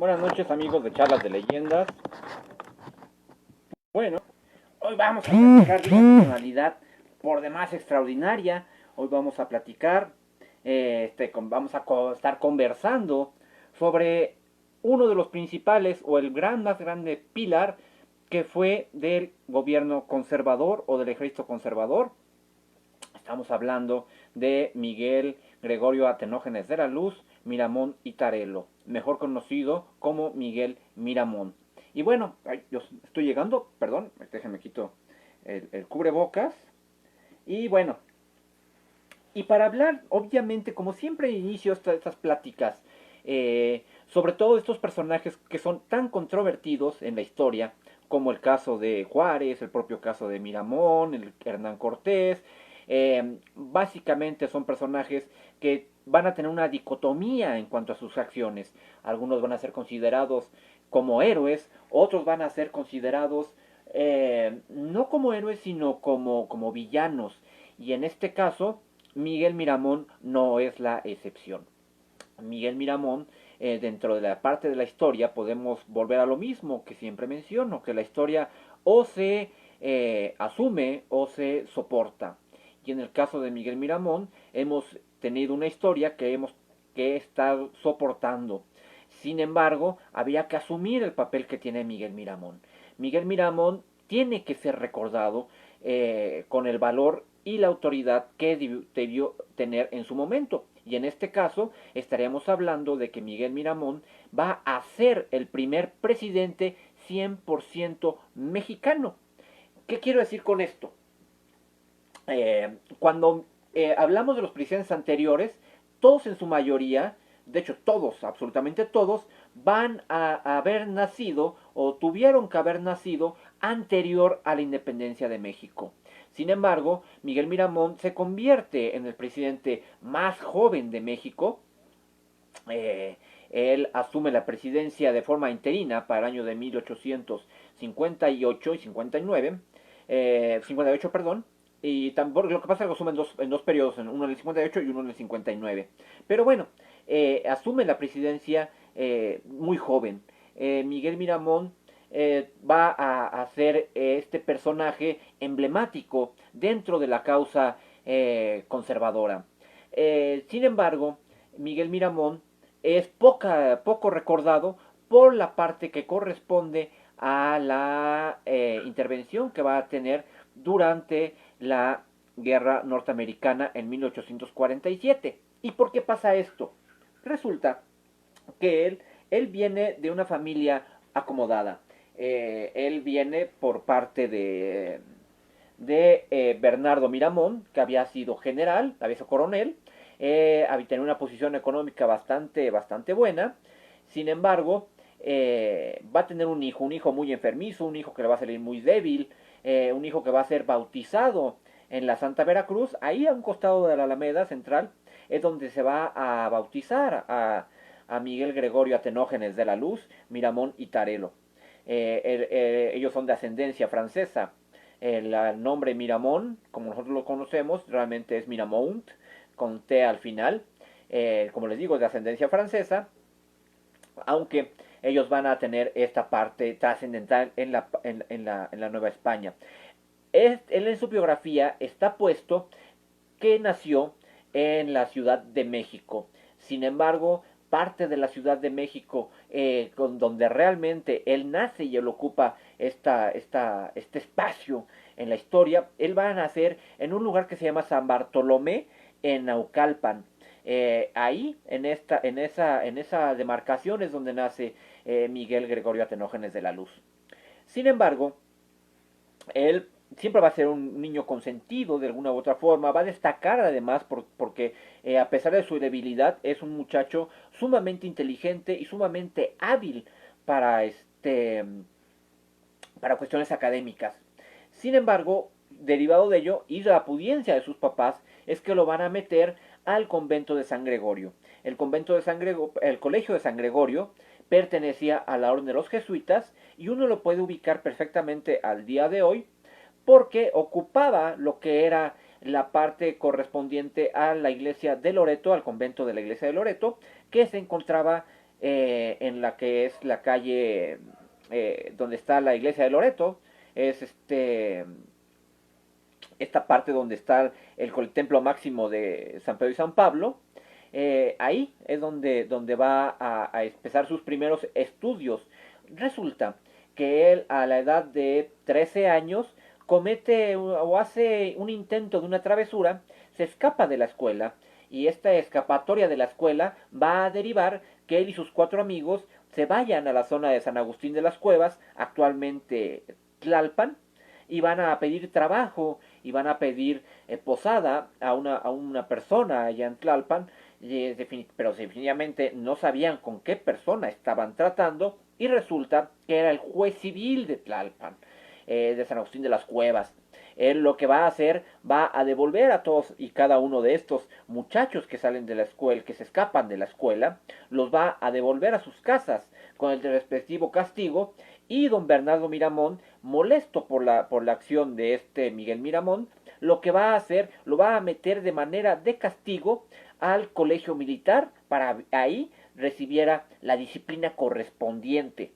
Buenas noches amigos de Charlas de Leyendas. Bueno, hoy vamos a platicar de una personalidad por demás extraordinaria. Hoy vamos a platicar, estar conversando sobre uno de los principales o el más grande pilar que fue del gobierno conservador o del ejército conservador. Estamos hablando de Miguel Gregorio Atenógenes de la Luz, Miramón y Tarelo, mejor conocido como Miguel Miramón. Y bueno, yo estoy llegando, perdón, déjenme quito el cubrebocas. Y bueno, y para hablar, obviamente, como siempre inicio estas pláticas, sobre todo estos personajes que son tan controvertidos en la historia, como el caso de Juárez, el propio caso de Miramón, el Hernán Cortés. Básicamente son personajes que van a tener una dicotomía en cuanto a sus acciones. Algunos van a ser considerados como héroes, otros van a ser considerados no como héroes, sino como villanos. Y en este caso, Miguel Miramón no es la excepción. Miguel Miramón, dentro de la parte de la historia, podemos volver a lo mismo que siempre menciono, que la historia o se asume o se soporta. Y en el caso de Miguel Miramón, hemos tenido una historia que estado soportando. Sin embargo, había que asumir el papel que tiene Miguel Miramón. Miguel Miramón tiene que ser recordado con el valor y la autoridad que debió tener en su momento. Y en este caso estaríamos hablando de que Miguel Miramón va a ser el primer presidente 100% mexicano. ¿Qué quiero decir con esto? Cuando hablamos de los presidentes anteriores, todos en su mayoría, de hecho todos, absolutamente todos, van a haber nacido o tuvieron que haber nacido anterior a la independencia de México. Sin embargo, Miguel Miramón se convierte en el presidente más joven de México. Él asume la presidencia de forma interina para el año de 1858 y 59, 58, perdón. Y tampoco, lo que pasa es que lo asume en dos periodos, uno en el 58 y uno en el 59. Pero bueno, asume la presidencia muy joven. Miguel Miramón va a ser este personaje emblemático dentro de la causa conservadora. Sin embargo, Miguel Miramón es poco recordado por la parte que corresponde a la intervención que va a tener durante la guerra norteamericana en 1847. ¿Y por qué pasa esto? Resulta que él viene de una familia acomodada. Él viene por parte de Bernardo Miramón, que había sido general, había sido coronel, había tenido una posición económica bastante buena. Sin embargo, va a tener un hijo muy enfermizo, un hijo que le va a salir muy débil, un hijo que va a ser bautizado en la Santa Veracruz, ahí a un costado de la Alameda Central, es donde se va a bautizar a Miguel Gregorio Atenógenes de la Luz, Miramón y Tarelo. Ellos son de ascendencia francesa. El nombre Miramón, como nosotros lo conocemos, realmente es Miramont, con T al final. Como les digo, es de ascendencia francesa, aunque ellos van a tener esta parte trascendental en la Nueva España. Él en su biografía está puesto que nació en la Ciudad de México. Sin embargo, parte de la Ciudad de México, donde realmente él nace y él ocupa este espacio en la historia, él va a nacer en un lugar que se llama San Bartolomé, en Naucalpan. Ahí, en esa demarcación es donde nace Miguel Gregorio Atenógenes de la Luz. Sin embargo, él siempre va a ser un niño consentido de alguna u otra forma, va a destacar además porque a pesar de su debilidad es un muchacho sumamente inteligente y sumamente hábil para para cuestiones académicas. Sin embargo, derivado de ello y de la pudiencia de sus papás es que lo van a meter al convento de San Gregorio. El colegio de San Gregorio pertenecía a la orden de los jesuitas y uno lo puede ubicar perfectamente al día de hoy porque ocupaba lo que era la parte correspondiente a la iglesia de Loreto, al convento de la iglesia de Loreto, que se encontraba en la que es la calle donde está la iglesia de Loreto, es esta parte donde está el templo máximo de San Pedro y San Pablo. Ahí es donde va a empezar sus primeros estudios. Resulta que él a la edad de 13 años comete o hace un intento de una travesura, se escapa de la escuela y esta escapatoria de la escuela va a derivar que él y sus 4 amigos se vayan a la zona de San Agustín de las Cuevas, actualmente Tlalpan, y van a pedir trabajo y van a pedir posada a una persona allá en Tlalpan, pero definitivamente no sabían con qué persona estaban tratando y resulta que era el juez civil de Tlalpan, de San Agustín de las Cuevas. Él lo que va a hacer, va a devolver a todos y cada uno de estos muchachos que salen de la escuela, que se escapan de la escuela, los va a devolver a sus casas con el respectivo castigo. Y don Bernardo Miramón, molesto por la acción de este Miguel Miramón, lo que va a hacer, lo va a meter de manera de castigo al colegio militar para ahí recibiera la disciplina correspondiente.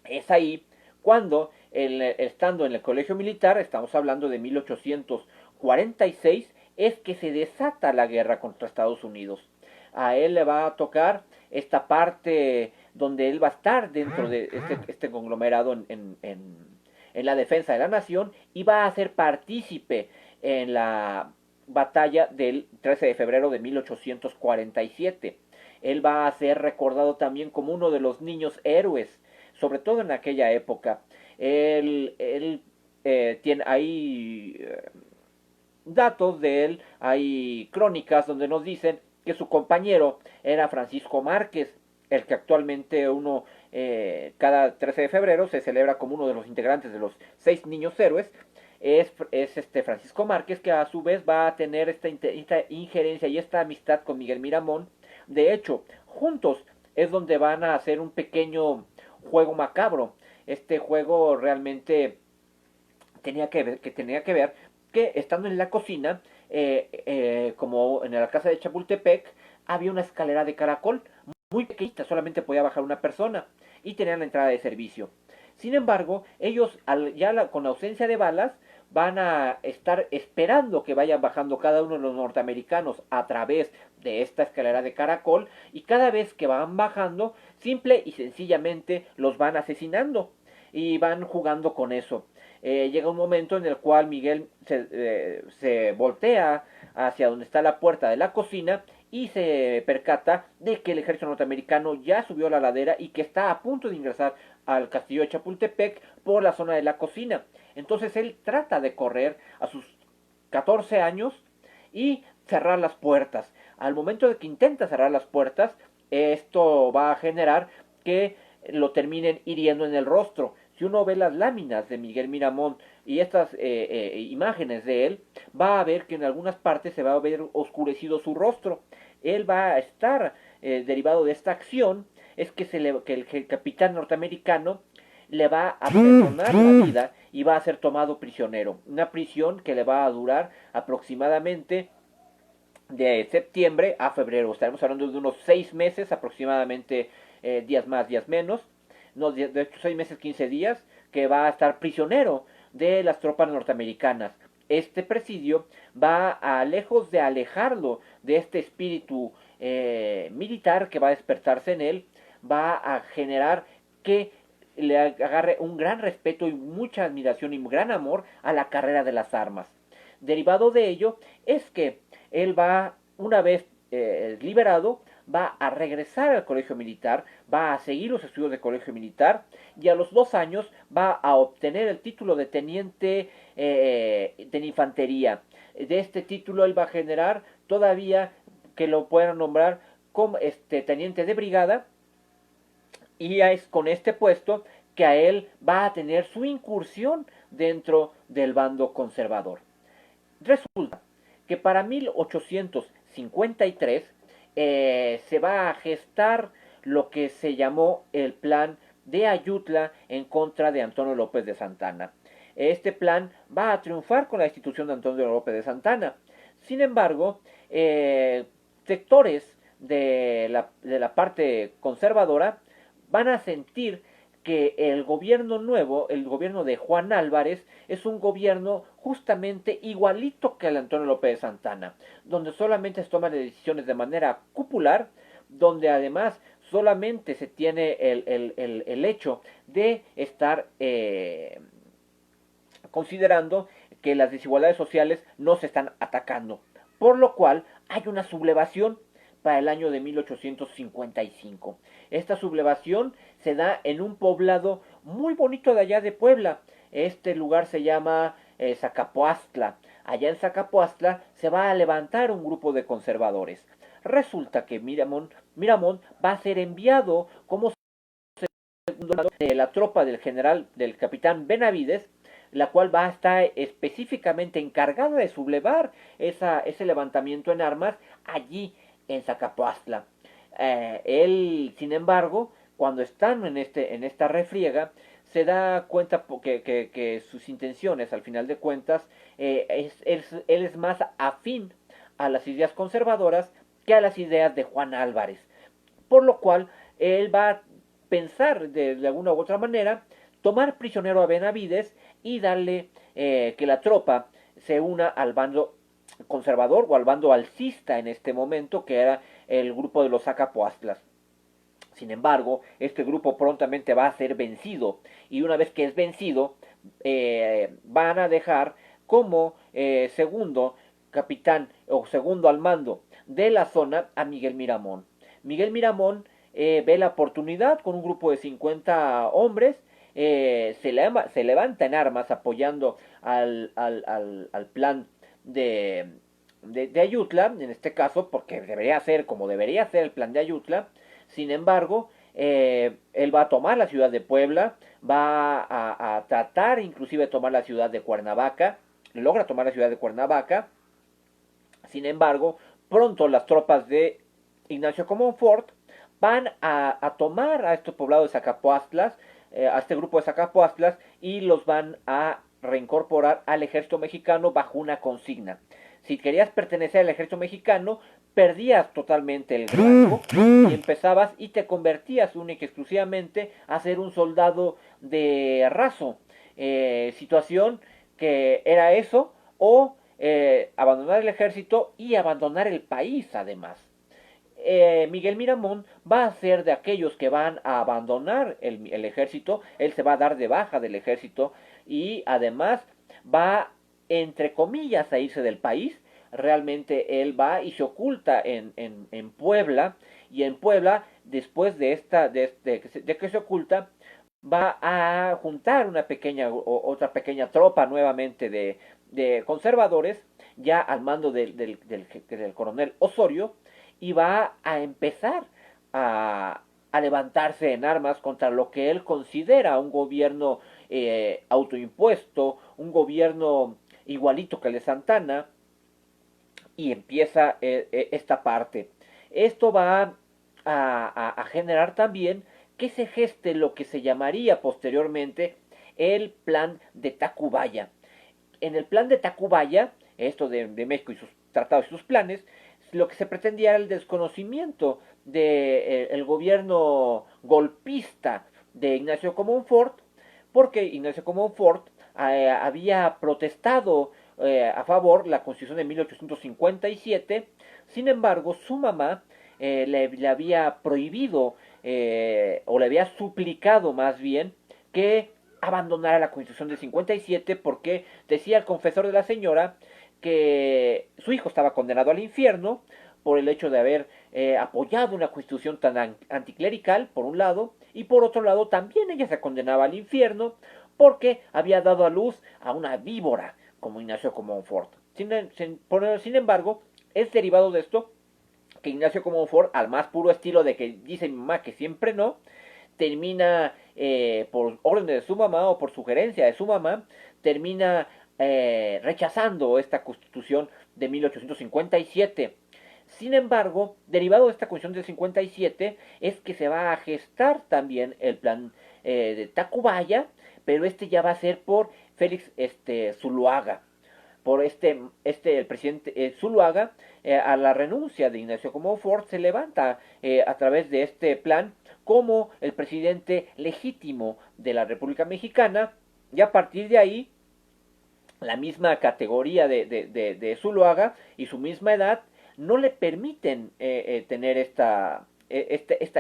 Es ahí cuando, estando en el colegio militar, estamos hablando de 1846, es que se desata la guerra contra Estados Unidos. A él le va a tocar esta parte donde él va a estar dentro de este conglomerado en la defensa de la nación y va a ser partícipe en la batalla del 13 de febrero de 1847. Él va a ser recordado también como uno de los niños héroes, sobre todo en aquella época. Él hay datos de él, hay crónicas donde nos dicen que su compañero era Francisco Márquez, el que actualmente cada 13 de febrero se celebra como uno de los integrantes de los 6 niños héroes. Es Francisco Márquez, que a su vez va a tener esta injerencia y esta amistad con Miguel Miramón. De hecho, juntos es donde van a hacer un pequeño juego macabro. Este juego realmente tenía que ver que estando en la cocina, como en la casa de Chapultepec, había una escalera de caracol muy pequeñita, solamente podía bajar una persona y tenían la entrada de servicio. Sin embargo, ellos con ausencia de balas van a estar esperando que vayan bajando cada uno de los norteamericanos a través de esta escalera de caracol y cada vez que van bajando, simple y sencillamente los van asesinando y van jugando con eso. Llega un momento en el cual Miguel se voltea hacia donde está la puerta de la cocina y se percata de que el ejército norteamericano ya subió a la ladera y que está a punto de ingresar al castillo de Chapultepec por la zona de la cocina. Entonces él trata de correr a sus 14 años y cerrar las puertas. Al momento de que intenta cerrar las puertas, esto va a generar que lo terminen hiriendo en el rostro. Si uno ve las láminas de Miguel Miramón y estas imágenes de él, va a ver que en algunas partes se va a ver oscurecido su rostro. Él va a estar, derivado de esta acción, es que el capitán norteamericano le va a perdonar la vida y va a ser tomado prisionero. Una prisión que le va a durar aproximadamente de septiembre a febrero. Estaremos hablando de unos 6 meses aproximadamente, días más, días menos. No, de hecho 6 meses, 15 días, que va a estar prisionero de las tropas norteamericanas. Este presidio va a, lejos de alejarlo de este espíritu militar que va a despertarse en él, va a generar que le agarre un gran respeto y mucha admiración y un gran amor a la carrera de las armas. Derivado de ello es que él va, una vez liberado, va a regresar al colegio militar, va a seguir los estudios de colegio militar y a los 2 años va a obtener el título de teniente de infantería. De este título él va a generar todavía que lo puedan nombrar como teniente de brigada y es con este puesto que a él va a tener su incursión dentro del bando conservador. Resulta que para 1853 se va a gestar lo que se llamó el plan de Ayutla en contra de Antonio López de Santana. Este plan va a triunfar con la institución de Antonio López de Santana. Sin embargo, sectores de la parte conservadora van a sentir que el gobierno nuevo, el gobierno de Juan Álvarez, es un gobierno justamente igualito que el de Antonio López de Santana, donde solamente se toman decisiones de manera cupular, donde además solamente se tiene el hecho de estar considerando que las desigualdades sociales no se están atacando, por lo cual hay una sublevación para el año de 1855. Esta sublevación se da en un poblado muy bonito de allá de Puebla. Este lugar se llama Zacapoastla. Allá en Zacapoastla se va a levantar un grupo de conservadores. Resulta que Miramón va a ser enviado como segundo de la tropa del general, del capitán Benavides, la cual va a estar específicamente encargada de sublevar ese levantamiento en armas allí en Zacapoastla. Él, sin embargo, cuando están en esta refriega, se da cuenta que sus intenciones, al final de cuentas, él es más afín a las ideas conservadoras que a las ideas de Juan Álvarez. Por lo cual, él va a pensar de alguna u otra manera tomar prisionero a Benavides y darle que la tropa se una al bando conservador o al bando alcista en este momento, que era el grupo de los Zacapoastlas. Sin embargo, este grupo prontamente va a ser vencido, y una vez que es vencido, van a dejar como segundo capitán o segundo al mando de la zona a Miguel Miramón. Miguel Miramón ve la oportunidad con un grupo de 50 hombres, se levanta en armas apoyando al plan de Ayutla, en este caso, porque debería ser como debería ser el plan de Ayutla. Sin embargo, él va a tomar la ciudad de Puebla, va a tratar inclusive de tomar la ciudad de Cuernavaca, logra tomar la ciudad de Cuernavaca. Sin embargo, pronto las tropas de Ignacio Comonfort van a tomar a estos poblados de Zacapoastlas, a este grupo de Zacapoastlas, y los van a reincorporar al ejército mexicano bajo una consigna. Si querías pertenecer al ejército mexicano, perdías totalmente el rango y empezabas y te convertías única y exclusivamente a ser un soldado de raso. Situación que era eso, o abandonar el ejército y abandonar el país además. Miguel Miramón va a ser de aquellos que van a abandonar el ejército. Él se va a dar de baja del ejército y además va, entre comillas, a irse del país. Realmente él va y se oculta en Puebla, y en Puebla, después de que se oculta, va a juntar otra pequeña tropa nuevamente de conservadores, ya al mando del coronel Osorio, y va a empezar a levantarse en armas contra lo que él considera un gobierno autoimpuesto, un gobierno igualito que el de Santana, y empieza esta parte. Esto va a generar también que se geste lo que se llamaría posteriormente el plan de Tacubaya. En el plan de Tacubaya, esto de México y sus tratados y sus planes, lo que se pretendía era el desconocimiento del gobierno golpista de Ignacio Comonfort, porque Ignacio Comonfort había protestado a favor de la Constitución de 1857. Sin embargo, su mamá le había prohibido, o le había suplicado más bien, que abandonara la Constitución del 57, porque decía el confesor de la señora que su hijo estaba condenado al infierno por el hecho de haber apoyado una constitución tan anticlerical, por un lado, y por otro lado también ella se condenaba al infierno porque había dado a luz a una víbora como Ignacio Comonfort. Sin embargo, es derivado de esto que Ignacio Comonfort, al más puro estilo de que dice mi mamá que siempre no, termina, por orden de su mamá o por sugerencia de su mamá, termina rechazando esta constitución de 1857. Sin embargo, derivado de esta constitución del 57 es que se va a gestar también el plan de Tacubaya, pero este ya va a ser por Félix Zuluaga. por el presidente Zuluaga, a la renuncia de Ignacio Comonfort, se levanta a través de este plan como el presidente legítimo de la República Mexicana, y a partir de ahí la misma categoría de Zuluaga y su misma edad no le permiten tener esta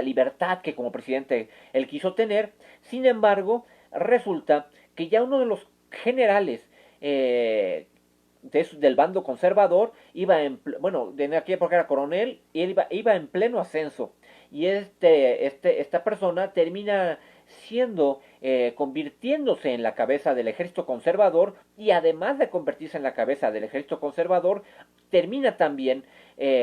libertad que como presidente él quiso tener. Sin embargo, resulta que ya uno de los generales del bando conservador iba bueno, en aquella época era coronel, y él iba en pleno ascenso, y esta persona termina siendo, convirtiéndose en la cabeza del ejército conservador, y además de convertirse en la cabeza del ejército conservador, termina también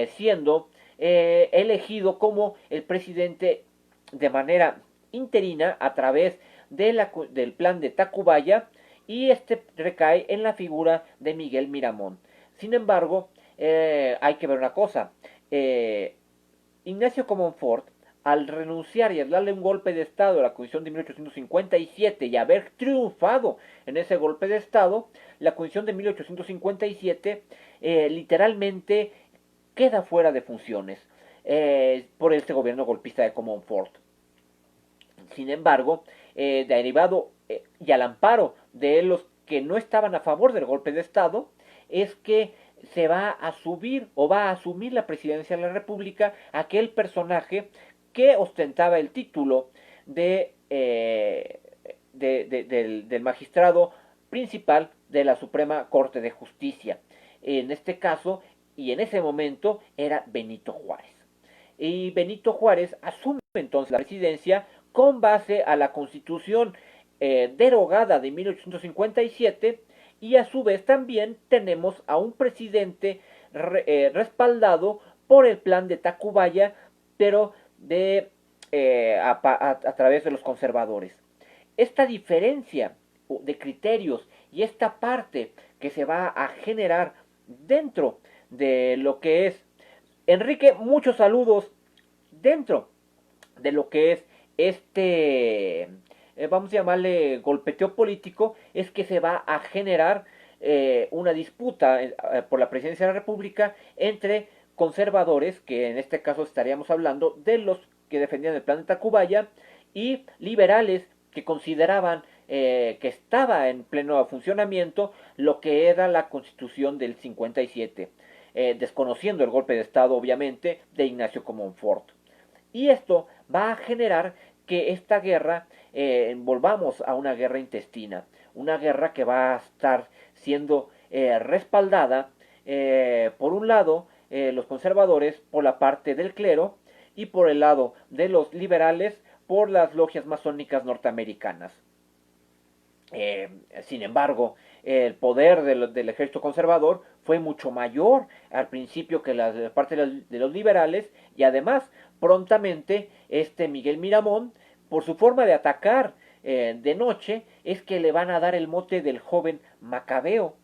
siendo elegido como el presidente de manera interina a través del plan de Tacubaya, y este recae en la figura de Miguel Miramón. Sin embargo, hay que ver una cosa. Ignacio Comonfort, al renunciar y al darle un golpe de Estado a la Constitución de 1857 y haber triunfado en ese golpe de Estado, la Constitución de 1857 literalmente queda fuera de funciones por este gobierno golpista de Comonfort. Sin embargo, derivado y al amparo de los que no estaban a favor del golpe de Estado, es que se va a subir o va a asumir la presidencia de la República aquel personaje que ostentaba el título del magistrado principal de la Suprema Corte de Justicia. En este caso, y en ese momento, era Benito Juárez. Y Benito Juárez asume entonces la presidencia con base a la Constitución derogada de 1857, y a su vez también tenemos a un presidente respaldado por el plan de Tacubaya, pero a través de los conservadores. Esta diferencia de criterios y esta parte que se va a generar dentro de lo que es, Enrique, muchos saludos, dentro de lo que es vamos a llamarle golpeteo político, es que se va a generar una disputa por la presidencia de la República entre conservadores, que en este caso estaríamos hablando de los que defendían el plan de Tacubaya, y liberales que consideraban que estaba en pleno funcionamiento lo que era la Constitución del 57, desconociendo el golpe de Estado, obviamente, de Ignacio Comonfort. Y esto va a generar que esta guerra volvamos a una guerra intestina, una guerra que va a estar siendo respaldada por un lado los conservadores por la parte del clero, y por el lado de los liberales por las logias masónicas norteamericanas. Sin embargo, el poder del ejército conservador fue mucho mayor al principio que la parte de los liberales, y además prontamente Miguel Miramón, por su forma de atacar de noche, es que le van a dar el mote del joven Macabeo.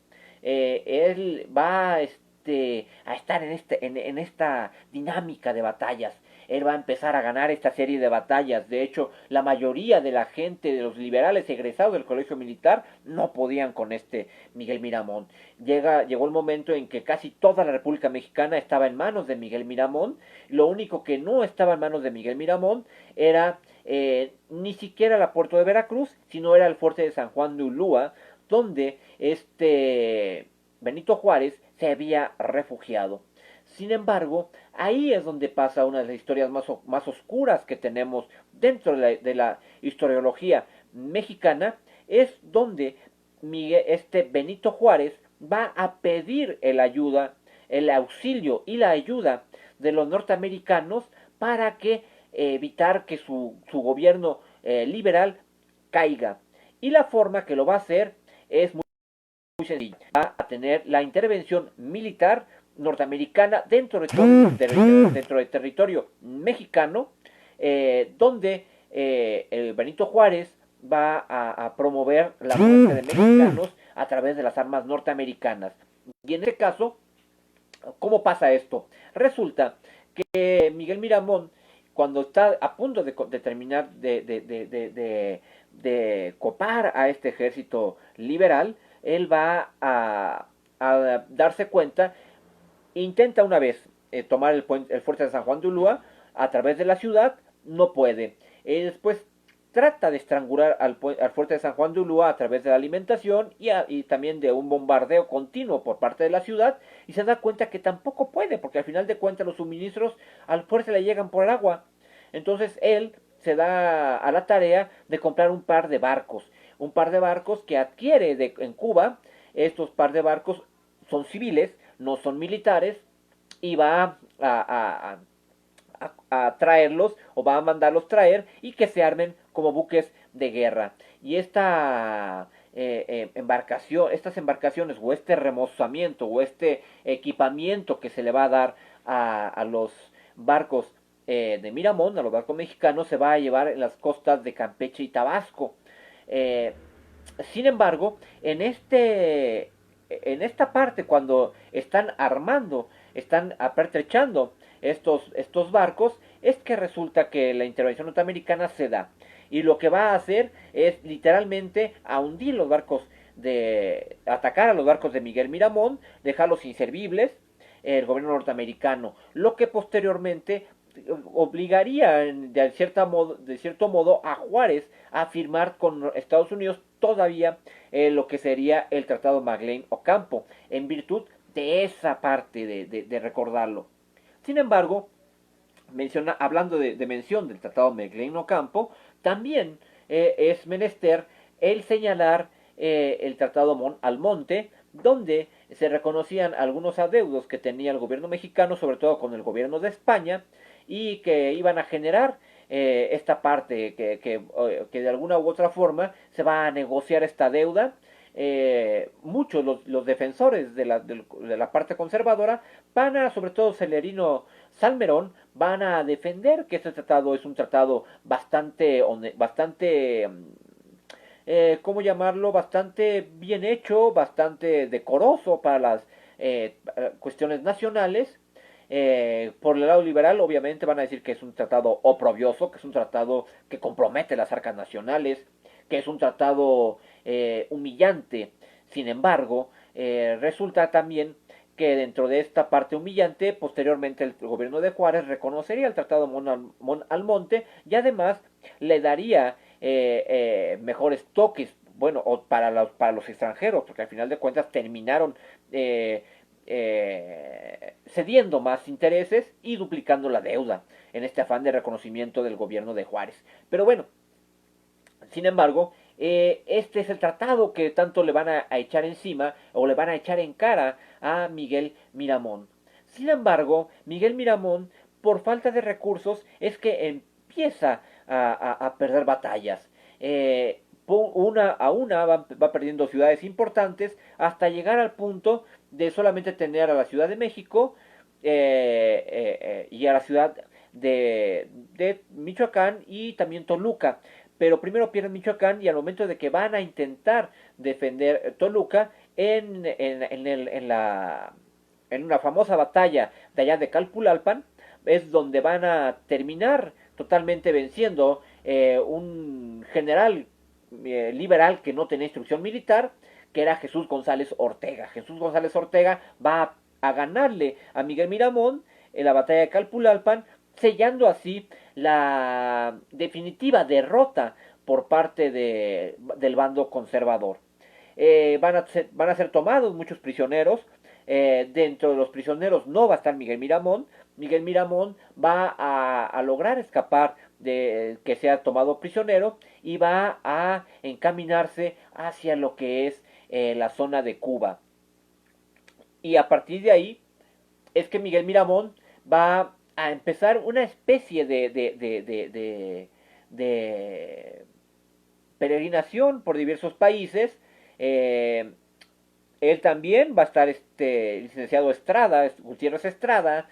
Él va a estar en esta dinámica de batallas. Él va a empezar a ganar esta serie de batallas. De hecho, la mayoría de la gente, de los liberales egresados del colegio militar, no podían con Miguel Miramón. Llegó el momento en que casi toda la República Mexicana estaba en manos de Miguel Miramón. Lo único que no estaba en manos de Miguel Miramón era ni siquiera el puerto de Veracruz, sino era el fuerte de San Juan de Ulúa, donde Benito Juárez se había refugiado. Sin embargo, ahí es donde pasa una de las historias más oscuras que tenemos dentro de la historiología mexicana, es donde Benito Juárez va a pedir el auxilio y la ayuda de los norteamericanos para evitar que su gobierno liberal caiga. Y la forma que lo va a hacer es muy sencilla. Va a tener la intervención militar norteamericana dentro del territorio mexicano, donde el Benito Juárez va a promover la muerte de mexicanos a través de las armas norteamericanas. Y en este caso, ¿cómo pasa esto? Resulta que Miguel Miramón, cuando está a punto de terminar de copar a este ejército liberal, él va a a darse cuenta, intenta una vez tomar el fuerte de San Juan de Ulúa a través de la ciudad, no puede. Después trata de estrangular al fuerte de San Juan de Ulúa a través de la alimentación y también de un bombardeo continuo por parte de la ciudad, y se da cuenta que tampoco puede, porque al final de cuentas los suministros al fuerte le llegan por el agua. Entonces él se da a la tarea de comprar un par de barcos que adquiere en Cuba. Estos par de barcos son civiles, no son militares, y va a traerlos o va a mandarlos traer y que se armen como buques de guerra. Y estas embarcaciones o este remozamiento o este equipamiento que se le va a dar a los barcos de Miramón, a los barcos mexicanos, se va a llevar en las costas de Campeche y Tabasco. Eh, Sin embargo, en esta parte, cuando están armando, están apertrechando estos barcos, es que resulta que la intervención norteamericana se da. Y lo que va a hacer es literalmente a hundir los barcos atacar a los barcos de Miguel Miramón, dejarlos inservibles, el gobierno norteamericano, lo que posteriormente obligaría de cierto modo a Juárez a firmar con Estados Unidos todavía lo que sería el Tratado McLean-Ocampo, en virtud de esa parte de recordarlo. Sin embargo, hablando de mención del Tratado McLean-Ocampo, también es menester el señalar el Tratado Almonte, donde se reconocían algunos adeudos que tenía el gobierno mexicano, sobre todo con el gobierno de España, y que iban a generar esta parte que de alguna u otra forma se va a negociar esta deuda. Muchos los defensores de la parte conservadora sobre todo Celerino Salmerón, van a defender que este tratado es un tratado bastante ¿cómo llamarlo? Bastante bien hecho, bastante decoroso para las cuestiones nacionales. Por el lado liberal, obviamente van a decir que es un tratado oprobioso, que es un tratado que compromete las arcas nacionales, que es un tratado humillante. Sin embargo, resulta también que dentro de esta parte humillante, posteriormente el gobierno de Juárez reconocería el Tratado Almonte y además le daría mejores toques, bueno, para los extranjeros, porque al final de cuentas terminaron cediendo más intereses y duplicando la deuda en este afán de reconocimiento del gobierno de Juárez. Pero bueno, sin embargo, este es el tratado que tanto le van a echar encima o le van a echar en cara a Miguel Miramón. Sin embargo, Miguel Miramón, por falta de recursos, es que empieza a perder batallas. Una a una va perdiendo ciudades importantes hasta llegar al punto de solamente tener a la Ciudad de México y a la ciudad de Michoacán y también Toluca. Pero primero pierden Michoacán y al momento de que van a intentar defender Toluca en una famosa batalla de allá de Calpulalpan, es donde van a terminar totalmente venciendo un general liberal que no tenía instrucción militar, que era Jesús González Ortega. Jesús González Ortega va a ganarle a Miguel Miramón en la batalla de Calpulalpan, sellando así la definitiva derrota por parte del bando conservador. Van a ser tomados muchos prisioneros. Dentro de los prisioneros no va a estar Miguel Miramón. Miguel Miramón va a lograr escapar de que sea tomado prisionero y va a encaminarse hacia lo que es la zona de Cuba. Y a partir de ahí es que Miguel Miramón va a empezar una especie de peregrinación por diversos países. Él también va a estar licenciado Estrada, Gutiérrez Estrada,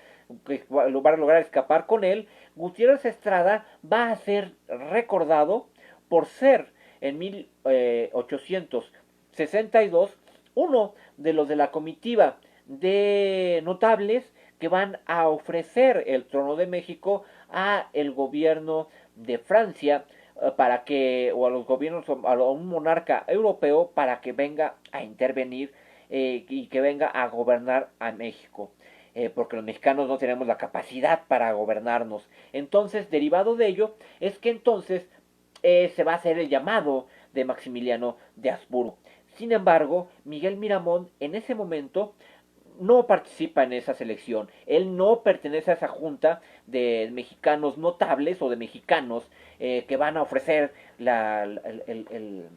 que va a lograr escapar con él. Gutiérrez Estrada va a ser recordado por ser en 1862 uno de los de la comitiva de notables que van a ofrecer el trono de México a el gobierno de Francia para que, o a los gobiernos, a un monarca europeo para que venga a intervenir y que venga a gobernar a México. Porque los mexicanos no tenemos la capacidad para gobernarnos. Entonces, derivado de ello, es que entonces se va a hacer el llamado de Maximiliano de Habsburgo. Sin embargo, Miguel Miramón en ese momento no participa en esa selección. Él no pertenece a esa junta de mexicanos notables o de mexicanos que van a ofrecer el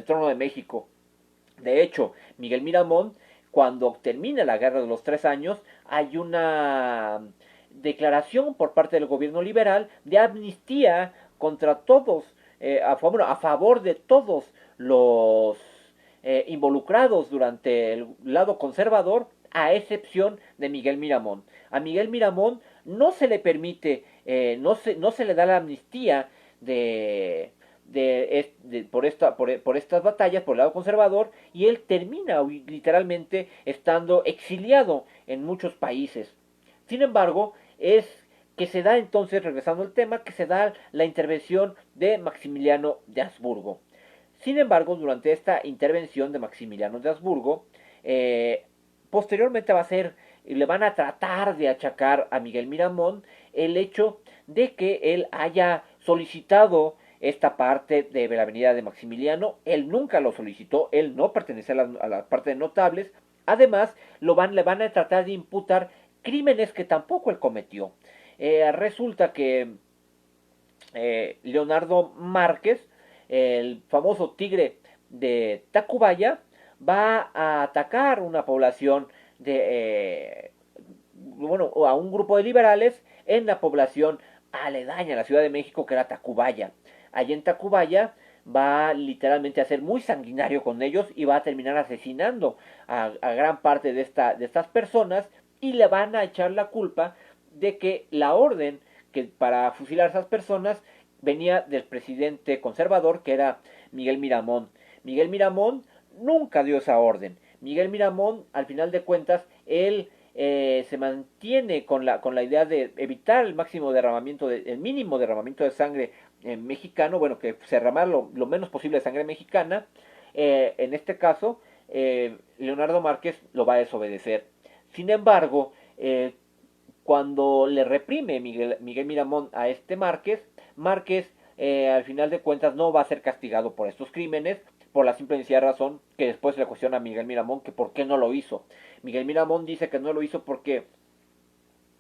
trono de México. De hecho, Miguel Miramón, cuando termina la Guerra de los 3 Años, hay una declaración por parte del gobierno liberal de amnistía contra todos, a favor de todos los involucrados durante el lado conservador, a excepción de Miguel Miramón. A Miguel Miramón no se le permite, no se le da la amnistía por estas batallas, por el lado conservador, y él termina literalmente estando exiliado en muchos países. Sin embargo, es que se da entonces, regresando al tema, que se da la intervención de Maximiliano de Habsburgo. Sin embargo, durante esta intervención de Maximiliano de Habsburgo, posteriormente le van a tratar de achacar a Miguel Miramón el hecho de que él haya solicitado esta parte de la avenida de Maximiliano. Él nunca lo solicitó, él no pertenece a la parte de notables. Además, le van a tratar de imputar crímenes que tampoco él cometió. Resulta que Leonardo Márquez, el famoso tigre de Tacubaya, va a atacar una población a un grupo de liberales en la población aledaña a la Ciudad de México, que era Tacubaya. Allí en Tacubaya va literalmente a ser muy sanguinario con ellos y va a terminar asesinando a gran parte de estas personas, y le van a echar la culpa de que la orden que para fusilar a esas personas venía del presidente conservador, que era Miguel Miramón. Miguel Miramón nunca dio esa orden. Miguel Miramón, al final de cuentas, él se mantiene con la idea de evitar el mínimo derramamiento de sangre mexicano, bueno, que se derramara lo menos posible de sangre mexicana. En este caso, Leonardo Márquez lo va a desobedecer. Sin embargo, cuando le reprime Miguel Miramón a este Márquez, al final de cuentas no va a ser castigado por estos crímenes, por la simple y sencilla razón que después le cuestiona a Miguel Miramón que por qué no lo hizo. Miguel Miramón dice que no lo hizo porque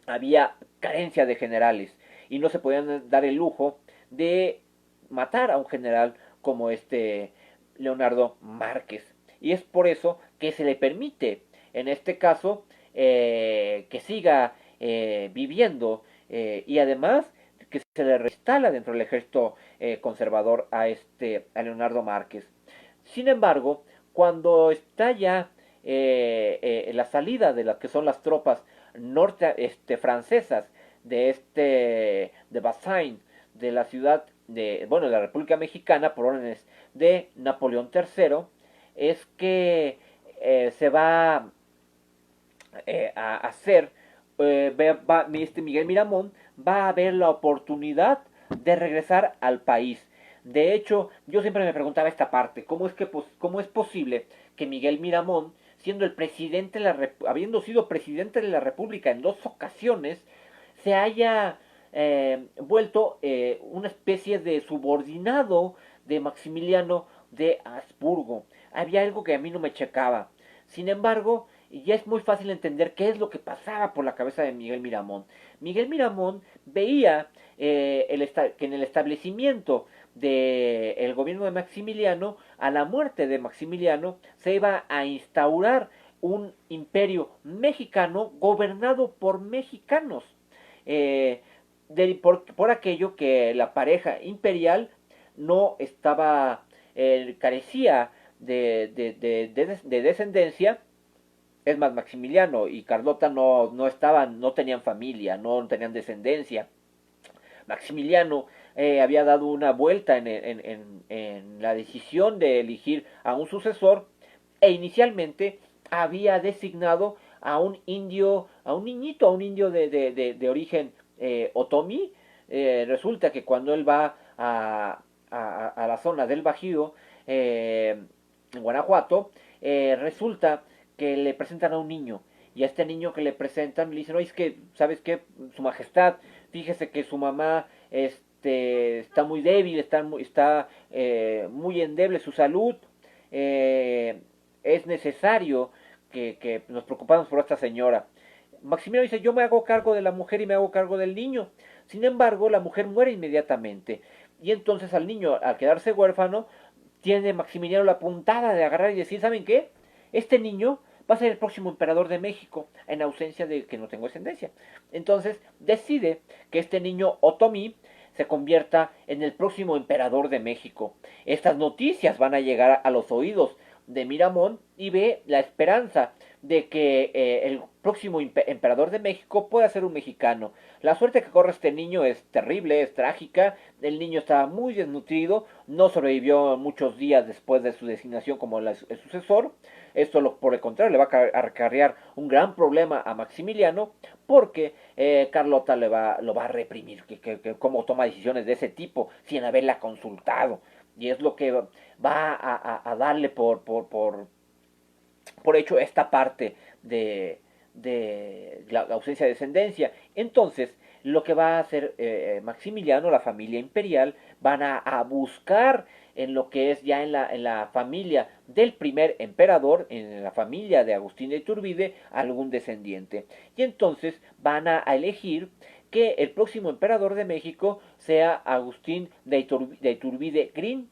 había carencia de generales y no se podían dar el lujo de matar a un general como este Leonardo Márquez. Y es por eso que se le permite, en este caso, que siga viviendo, y además que se le reinstala dentro del ejército conservador a Leonardo Márquez. Sin embargo, cuando está ya la salida de las que son las tropas francesas de Bazaine, de la ciudad de la República Mexicana, por órdenes de Napoleón III, es que se va a hacer, Miguel Miramón va a ver la oportunidad de regresar al país. De hecho, yo siempre me preguntaba esta parte: ¿cómo es posible que Miguel Miramón, siendo el presidente habiendo sido presidente de la República en 2 ocasiones, se haya vuelto una especie de subordinado de Maximiliano de Habsburgo? Había algo que a mí no me checaba. Sin embargo, ya es muy fácil entender qué es lo que pasaba por la cabeza de Miguel Miramón. Miguel Miramón veía que en el establecimiento del gobierno de Maximiliano, a la muerte de Maximiliano, se iba a instaurar un imperio mexicano gobernado por mexicanos. Por aquello que la pareja imperial no estaba, carecía de descendencia. Es más, Maximiliano y Carlota no tenían familia, no tenían descendencia. Maximiliano había dado una vuelta en la decisión de elegir a un sucesor, e inicialmente había designado a un indio, a un indio de origen otomí. Resulta que cuando él va a la zona del Bajío, en Guanajuato, resulta que le presentan a un niño. Y a este niño que le presentan le dicen, oye, es que, ¿sabes qué? Su majestad, fíjese que su mamá está muy débil, está muy endeble su salud. eh, es necesario que nos preocupamos por esta señora. Maximiliano dice, yo me hago cargo de la mujer y me hago cargo del niño. Sin embargo, la mujer muere inmediatamente. Y entonces al niño, al quedarse huérfano, tiene Maximiliano la puntada de agarrar y decir, ¿saben qué? Este niño va a ser el próximo emperador de México, en ausencia de que no tengo descendencia. Entonces decide que este niño Otomí se convierta en el próximo emperador de México. Estas noticias van a llegar a los oídos de Miramón y ve la esperanza de que el próximo emperador de México pueda ser un mexicano. La suerte que corre este niño es terrible, es trágica. El niño estaba muy desnutrido, no sobrevivió muchos días después de su designación como el sucesor. Esto, por el contrario, le va a acarrear un gran problema a Maximiliano porque Carlota lo va a reprimir, que cómo toma decisiones de ese tipo sin haberla consultado. Y es lo que va a darle por hecho esta parte de la ausencia de descendencia. Entonces, lo que va a hacer Maximiliano, la familia imperial, van a buscar en lo que es ya en la familia del primer emperador, en la familia de Agustín de Iturbide, algún descendiente. Y entonces van a elegir que el próximo emperador de México sea Agustín de Iturbide Green,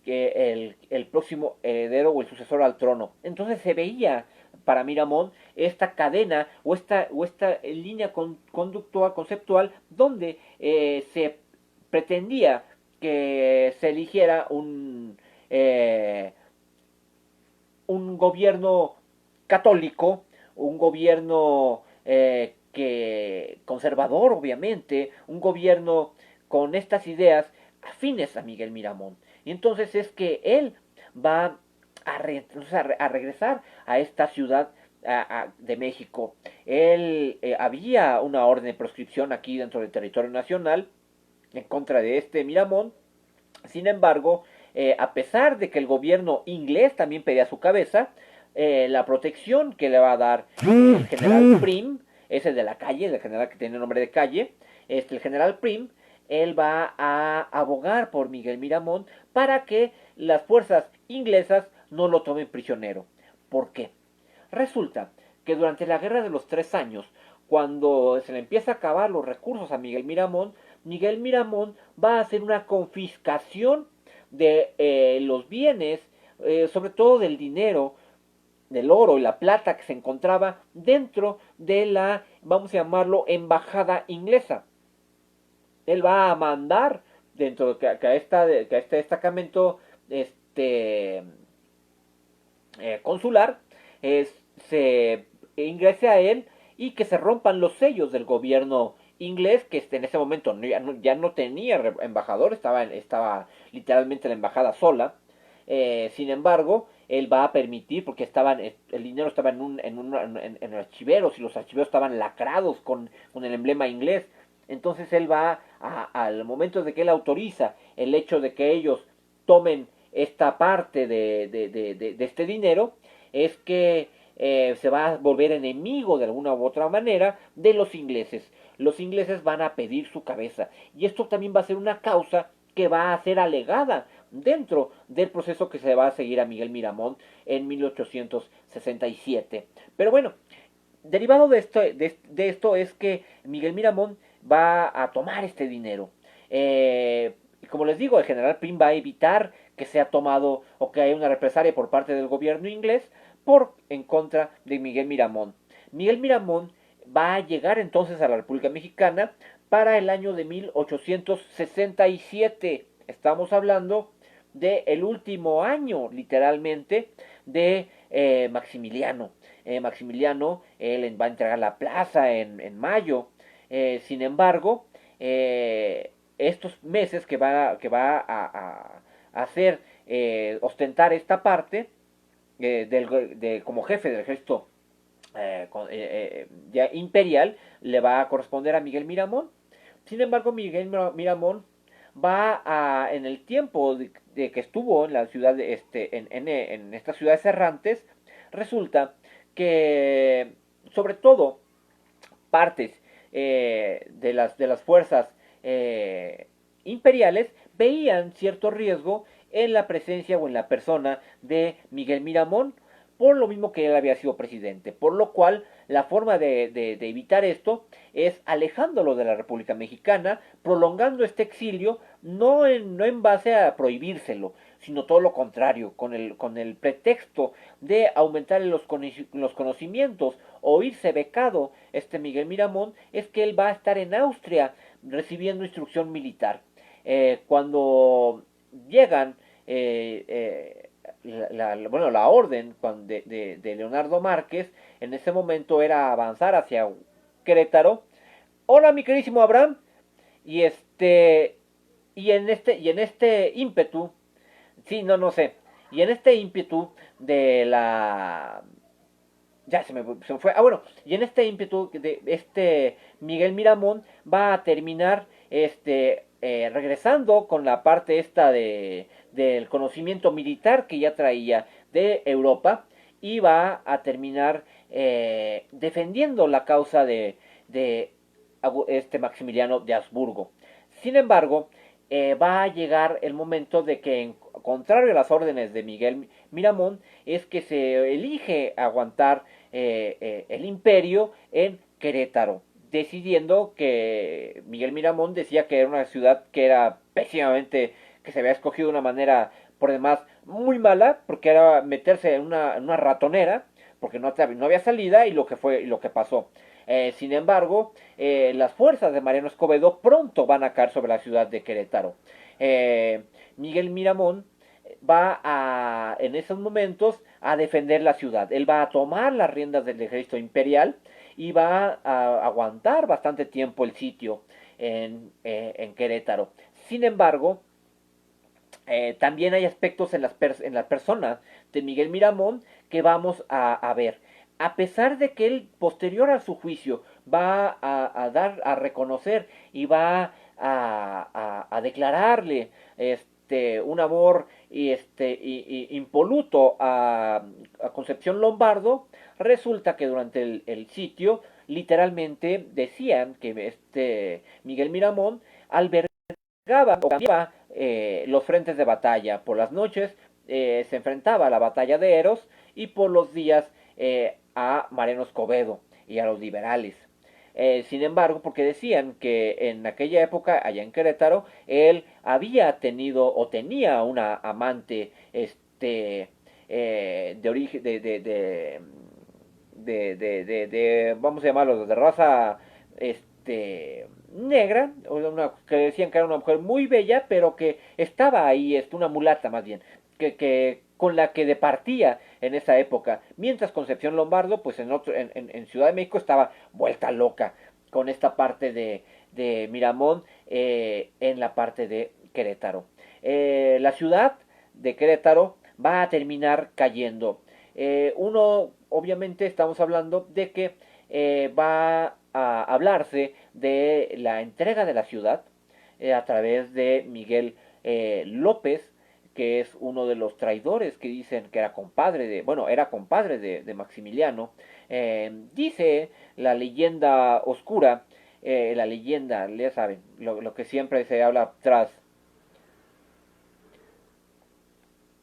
el próximo heredero o el sucesor al trono. Entonces se veía para Miramón esta cadena o esta línea conductual, conceptual, donde se pretendía que se eligiera un gobierno católico, un gobierno que conservador, obviamente, un gobierno con estas ideas afines a Miguel Miramón. Y entonces es que él va a regresar a esta ciudad de México. Él había una orden de proscripción aquí dentro del territorio nacional en contra de este Miramón. Sin embargo, a pesar de que el gobierno inglés también pedía su cabeza, la protección que le va a dar el general Prim, ese de la calle, el general que tiene nombre de calle, el general Prim, él va a abogar por Miguel Miramón para que las fuerzas inglesas no lo tomen prisionero. ¿Por qué? Resulta que durante la Guerra de los 3 años, cuando se le empieza a acabar los recursos a Miguel Miramón va a hacer una confiscación de los bienes, sobre todo del dinero, del oro y la plata que se encontraba dentro de la, vamos a llamarlo, embajada inglesa. Él va a mandar dentro de que a este destacamento consular se ingrese a él y que se rompan los sellos del gobierno inglés, que en ese momento ya no tenía embajador, estaba literalmente la embajada sola. Sin embargo, él va a permitir, porque el dinero estaba en archiveros y los archiveros estaban lacrados con el emblema inglés. Entonces él va al momento de que él autoriza el hecho de que ellos tomen esta parte de este dinero, es que se va a volver enemigo de alguna u otra manera de los ingleses. Los ingleses van a pedir su cabeza. Y esto también va a ser una causa que va a ser alegada dentro del proceso que se va a seguir a Miguel Miramón en 1867. Pero bueno, derivado de esto es que Miguel Miramón va a tomar este dinero. Como les digo, el general Prim va a evitar que sea tomado o que haya una represalia por parte del gobierno inglés en contra de Miguel Miramón. Miguel Miramón va a llegar entonces a la República Mexicana para el año de 1867. Estamos hablando del último año, literalmente, de Maximiliano. Maximiliano él va a entregar la plaza en mayo. Sin embargo, estos meses que va a hacer ostentar esta parte como jefe del ejército ya imperial, le va a corresponder a Miguel Miramón. Sin embargo, Miguel Miramón en el tiempo de que estuvo en la ciudad en estas ciudades errantes, resulta que, sobre todo, partes de las fuerzas imperiales veían cierto riesgo en la presencia o en la persona de Miguel Miramón, por lo mismo que él había sido presidente, por lo cual la forma de evitar esto es alejándolo de la República Mexicana, prolongando este exilio, no en base a prohibírselo, sino todo lo contrario, con el pretexto de aumentar los conocimientos o irse becado este Miguel Miramón, es que él va a estar en Austria recibiendo instrucción militar. Cuando llegan bueno, la orden de Leonardo Márquez en ese momento era avanzar hacia Querétaro. Hola, mi queridísimo Abraham. Y y en este ímpetu, sí, no sé. Y en este ímpetu de la ya se me fue. Ah, bueno, y en este ímpetu de este Miguel Miramón va a terminar regresando con la parte esta del conocimiento militar que ya traía de Europa y va a terminar defendiendo la causa de este Maximiliano de Habsburgo. Sin embargo, va a llegar el momento de que, en contrario a las órdenes de Miguel Miramón, es que se elige aguantar el imperio en Querétaro, decidiendo que Miguel Miramón decía que era una ciudad que era pésimamente, que se había escogido de una manera por demás muy mala, porque era meterse en una ratonera, porque no había salida y lo que pasó. Sin embargo, las fuerzas de Mariano Escobedo pronto van a caer sobre la ciudad de Querétaro. Miguel Miramón en esos momentos a defender la ciudad. Él va a tomar las riendas del ejército imperial y va a aguantar bastante tiempo el sitio en Querétaro. Sin embargo, también hay aspectos en la persona de Miguel Miramón que vamos a ver. A pesar de que él, posterior a su juicio, va a reconocer y va a declararle un amor impoluto a Concepción Lombardo, resulta que durante el sitio literalmente decían que Miguel Miramón albergaba o cambiaba los frentes de batalla. Por las noches se enfrentaba a la batalla de Eros y por los días a Mariano Escobedo y a los liberales. Sin embargo, porque decían que en aquella época, allá en Querétaro, él había tenido o tenía una amante de origen, vamos a llamarlo, de raza negra, que decían que era una mujer muy bella, pero que estaba ahí, una mulata más bien, con la que departía en esa época, mientras Concepción Lombardo, pues en Ciudad de México estaba vuelta loca con esta parte de Miramón en la parte de Querétaro. La ciudad de Querétaro va a terminar cayendo. Obviamente estamos hablando de que va a hablarse de la entrega de la ciudad a través de Miguel López, que es uno de los traidores que dicen que era compadre era compadre de Maximiliano. Dice la leyenda oscura, la leyenda, ya saben, lo que siempre se habla tras.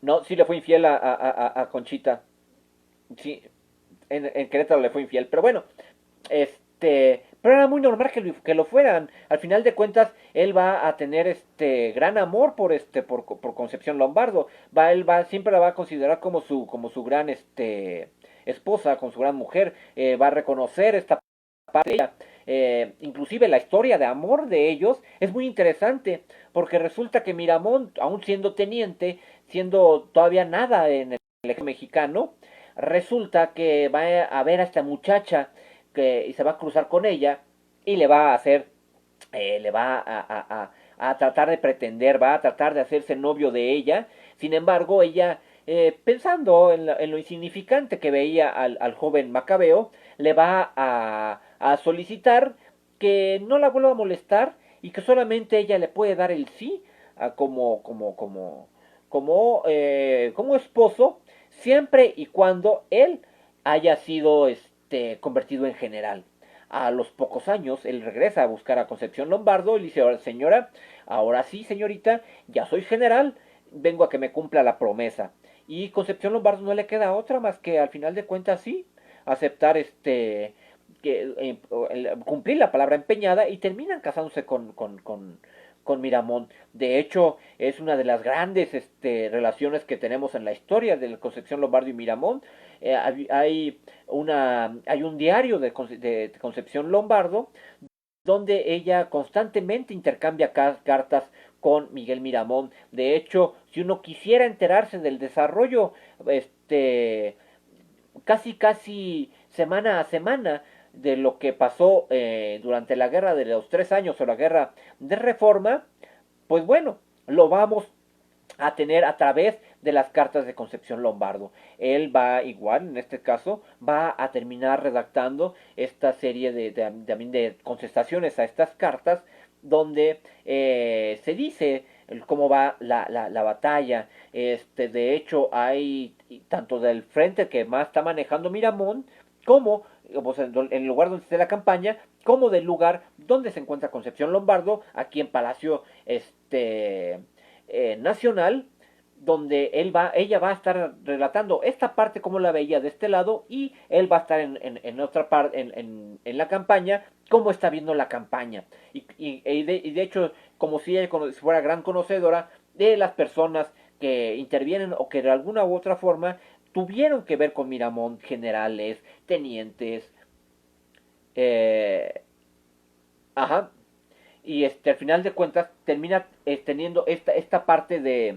No, sí le fue infiel a Conchita. Sí, en Querétaro le fue infiel. Pero bueno, pero era muy normal que lo fueran. Al final de cuentas, él va a tener gran amor por Concepción Lombardo. Siempre la va a considerar como su gran esposa, como su gran mujer. Va a reconocer esta parte de ella. Inclusive la historia de amor de ellos es muy interesante, porque resulta que Miramón, aún siendo teniente, siendo todavía nada en el ejército mexicano, resulta que va a ver a esta muchacha y se va a cruzar con ella y le va a hacer, le va a tratar de pretender, va a tratar de hacerse novio de ella. Sin embargo, ella, pensando en lo insignificante que veía al joven Macabeo, le va a solicitar que no la vuelva a molestar y que solamente ella le puede dar el sí como esposo, siempre y cuando él haya sido convertido en general. A los pocos años, él regresa a buscar a Concepción Lombardo y le dice, ahora, señora, ahora sí, señorita, ya soy general, vengo a que me cumpla la promesa. Y Concepción Lombardo no le queda otra más que al final de cuentas sí, aceptar cumplir la palabra empeñada y terminan casándose con Miramón. De hecho, es una de las grandes relaciones que tenemos en la historia de Concepción Lombardo y Miramón. Hay un diario de Concepción Lombardo donde ella constantemente intercambia cartas con Miguel Miramón. De hecho, si uno quisiera enterarse del desarrollo, casi semana a semana de lo que pasó durante la guerra de los 3 años o la guerra de Reforma, pues bueno, lo vamos a tener a través de las cartas de Concepción Lombardo. Él va igual, en este caso, va a terminar redactando esta serie de contestaciones a estas cartas donde se dice cómo va la batalla. De hecho, hay tanto del frente que más está manejando Miramón, como pues, en el lugar donde esté la campaña, como del lugar donde se encuentra Concepción Lombardo, aquí en Palacio Nacional, donde ella va a estar relatando esta parte como la veía de este lado y él va a estar en otra parte, en la campaña, cómo está viendo la campaña. De hecho, como si ella fuera gran conocedora de las personas que intervienen o que de alguna u otra forma tuvieron que ver con Miramón, generales, tenientes, eh, ajá, y al final de cuentas termina teniendo esta parte de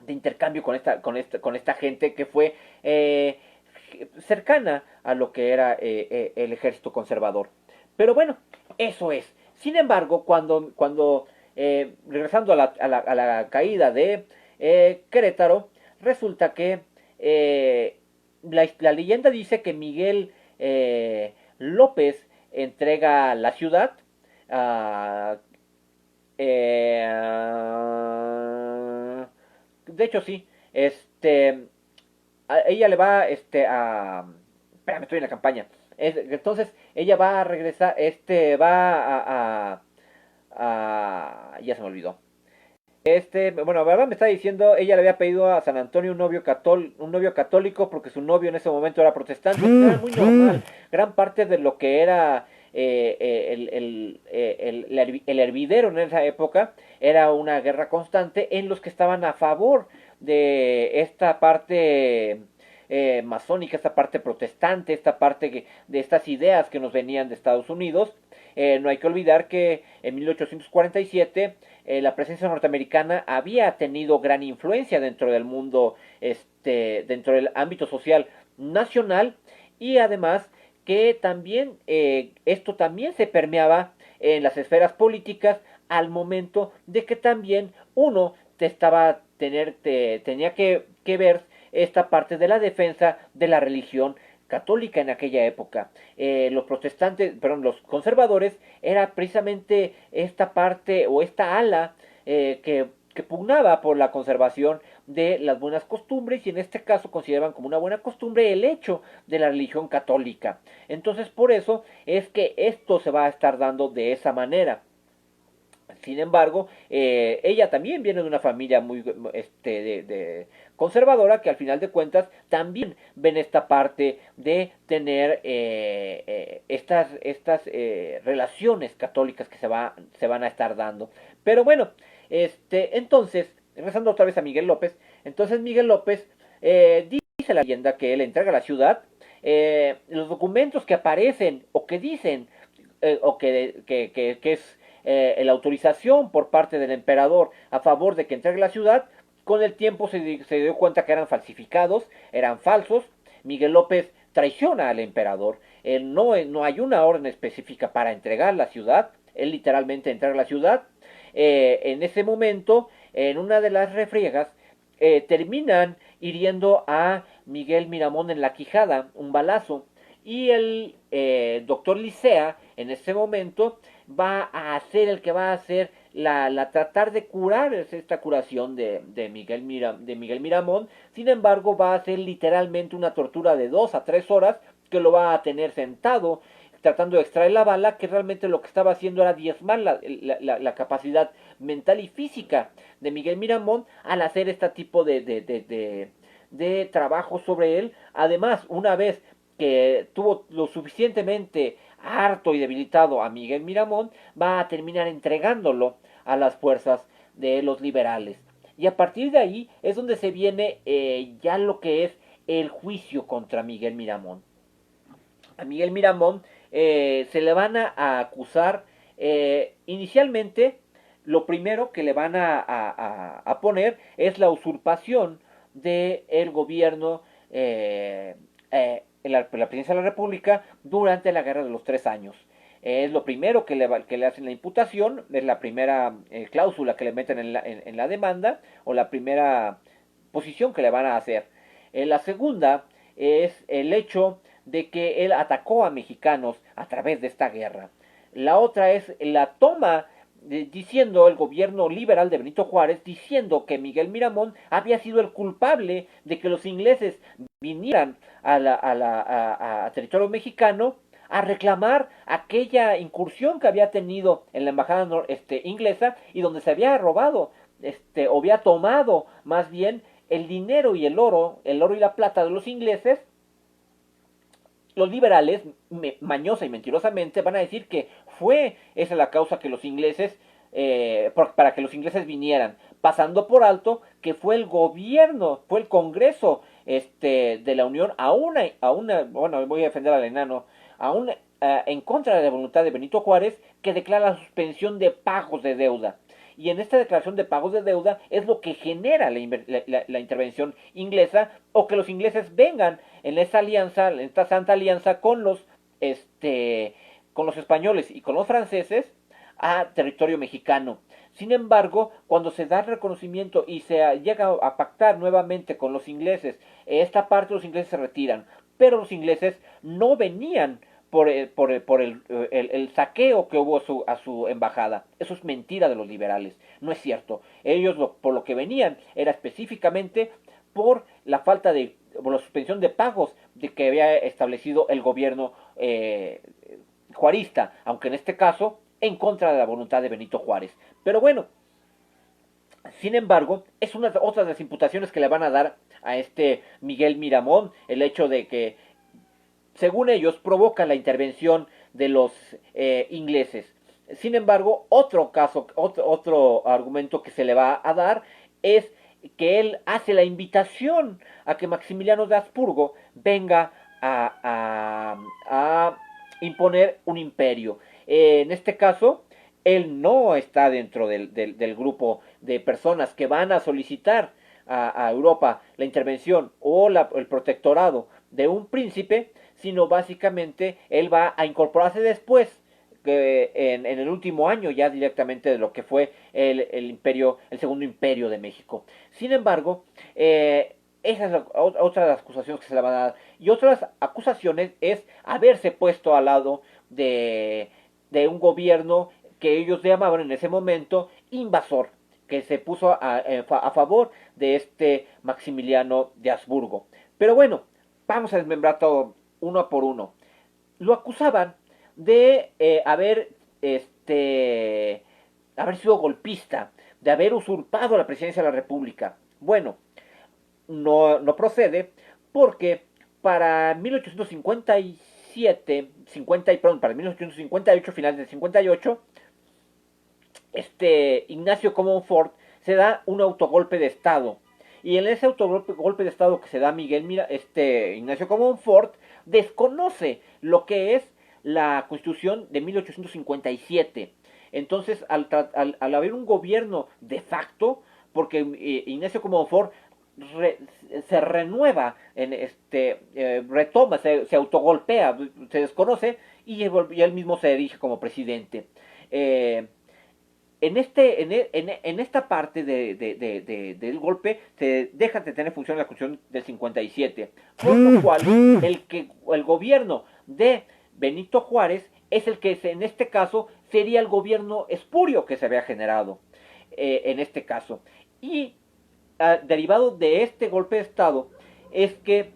intercambio con esta gente que fue cercana a lo que era el ejército conservador. Pero bueno, eso es. Sin embargo, cuando regresando a la caída de Querétaro, resulta que la leyenda dice que Miguel López entrega la ciudad a de hecho sí, ella le va espérame, estoy en la campaña. Entonces ella va a regresar, ya se me olvidó. Bueno, verdad me está diciendo, ella le había pedido a San Antonio un novio católico porque su novio en ese momento era protestante. Era muy normal. Gran parte de lo que era el hervidero en esa época era una guerra constante en los que estaban a favor de esta parte masónica, esta parte protestante, esta parte de estas ideas que nos venían de Estados Unidos. No hay que olvidar que en 1847 la presencia norteamericana había tenido gran influencia dentro del mundo, dentro del ámbito social nacional, y además que también esto también se permeaba en las esferas políticas al momento de que también uno tenía que ver esta parte de la defensa de la religión católica en aquella época. Los conservadores era precisamente esta parte o esta ala que pugnaba por la conservación de las buenas costumbres y en este caso consideraban como una buena costumbre el hecho de la religión católica. Entonces por eso es que esto se va a estar dando de esa manera. Sin embargo, ella también viene de una familia muy de conservadora que al final de cuentas también ven esta parte de tener estas relaciones católicas que se van a estar dando. Pero bueno, entonces, regresando otra vez a Miguel López, entonces Miguel López dice la leyenda que él entrega la ciudad, los documentos que aparecen o que dicen o que es la autorización por parte del emperador a favor de que entregue la ciudad, con el tiempo se dio cuenta que eran falsificados, eran falsos. Miguel López traiciona al emperador. No hay una orden específica para entregar la ciudad. Él literalmente entrega la ciudad. En ese momento, en una de las refriegas, terminan hiriendo a Miguel Miramón en la quijada, un balazo. Y el doctor Licea, en ese momento, va a ser el que va a hacer la tratar de curar esta curación de Miguel Miramón. Sin embargo, va a ser literalmente una tortura de 2 a 3 horas que lo va a tener sentado tratando de extraer la bala, que realmente lo que estaba haciendo era diezmar la capacidad mental y física de Miguel Miramón al hacer este tipo de trabajo sobre él. Además, una vez que tuvo lo suficientemente harto y debilitado a Miguel Miramón, va a terminar entregándolo a las fuerzas de los liberales. Y a partir de ahí es donde se viene ya lo que es el juicio contra Miguel Miramón. A Miguel Miramón se le van a acusar inicialmente. Lo primero que le van a poner es la usurpación del gobierno en la presidencia de la República durante la Guerra de los 3 años. Es lo primero que le hacen la imputación, es la primera cláusula que le meten en la demanda, o la primera posición que le van a hacer. La segunda es el hecho de que él atacó a mexicanos a través de esta guerra. La otra es la toma diciendo el gobierno liberal de Benito Juárez, diciendo que Miguel Miramón había sido el culpable de que los ingleses vinieran a territorio mexicano a reclamar aquella incursión que había tenido en la embajada inglesa, y donde se había robado o había tomado más bien el dinero y el oro y la plata de los ingleses. Los liberales, mañosa y mentirosamente, van a decir que fue esa la causa que los ingleses, para que los ingleses vinieran, pasando por alto que fue el gobierno, fue el Congreso de la Unión, bueno, voy a defender al enano, en contra de la voluntad de Benito Juárez, que declara la suspensión de pagos de deuda. Y en esta declaración de pagos de deuda es lo que genera la intervención inglesa, o que los ingleses vengan en esta alianza, en esta santa alianza con los españoles y con los franceses a territorio mexicano. Sin embargo, cuando se da el reconocimiento y se llega a pactar nuevamente con los ingleses, esta parte los ingleses se retiran, pero los ingleses no venían por el saqueo que hubo a su embajada. Eso es mentira de los liberales, no es cierto. Ellos por lo que venían era específicamente por la falta de, por la suspensión de pagos que había establecido el gobierno juarista, aunque en este caso en contra de la voluntad de Benito Juárez. Pero bueno, sin embargo, es otra de las imputaciones que le van a dar a Miguel Miramón, el hecho de que, según ellos, provoca la intervención de los ingleses. Sin embargo, otro argumento que se le va a dar es que él hace la invitación a que Maximiliano de Habsburgo venga a imponer un imperio. En este caso, él no está dentro del grupo de personas que van a solicitar a Europa la intervención o el protectorado de un príncipe, sino básicamente él va a incorporarse después, en el último año ya directamente de lo que fue el segundo imperio de México. Sin embargo, esa es otra de las acusaciones que se le van a dar. Y otras acusaciones es haberse puesto al lado de un gobierno que ellos llamaban en ese momento invasor, que se puso a favor de Maximiliano de Habsburgo. Pero bueno, vamos a desmembrar todo uno por uno. Lo acusaban de haber sido golpista, de haber usurpado la presidencia de la República. Bueno, no procede, porque para 1857, para 1858, finales del 58, Ignacio Comonfort se da un autogolpe de Estado. Y en ese autogolpe de Estado que se da Ignacio Comonfort, desconoce lo que es la Constitución de 1857. Entonces, al haber un gobierno de facto, porque Ignacio Comonfort se renueva, retoma, se autogolpea, se desconoce, y él mismo se erige como presidente. En esta parte del golpe se deja de tener función la Constitución del 57, por lo cual el gobierno de Benito Juárez es el que en este caso sería el gobierno espurio que se había generado en este caso. Y derivado de este golpe de Estado es que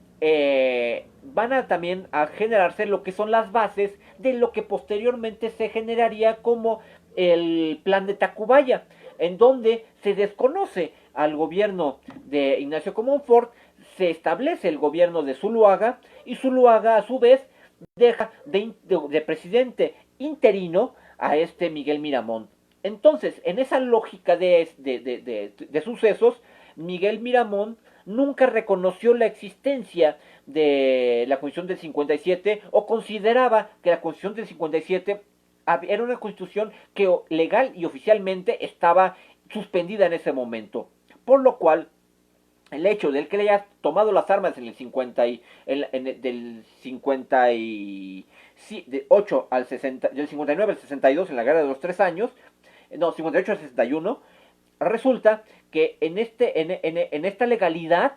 van a también a generarse lo que son las bases de lo que posteriormente se generaría como el plan de Tacubaya, en donde se desconoce al gobierno de Ignacio Comonfort, se establece el gobierno de Zuluaga, y Zuluaga a su vez deja de presidente interino a este Miguel Miramón. Entonces, en esa lógica de sucesos, Miguel Miramón nunca reconoció la existencia de la Constitución del 57 o consideraba que la Constitución del 57 era una constitución que legal y oficialmente estaba suspendida en ese momento. Por lo cual, el hecho de que le haya tomado las armas en el 50 y, del 58 al 60, del 59 al 62 en la Guerra de los 3 años, no, 58 al 61, resulta que en esta legalidad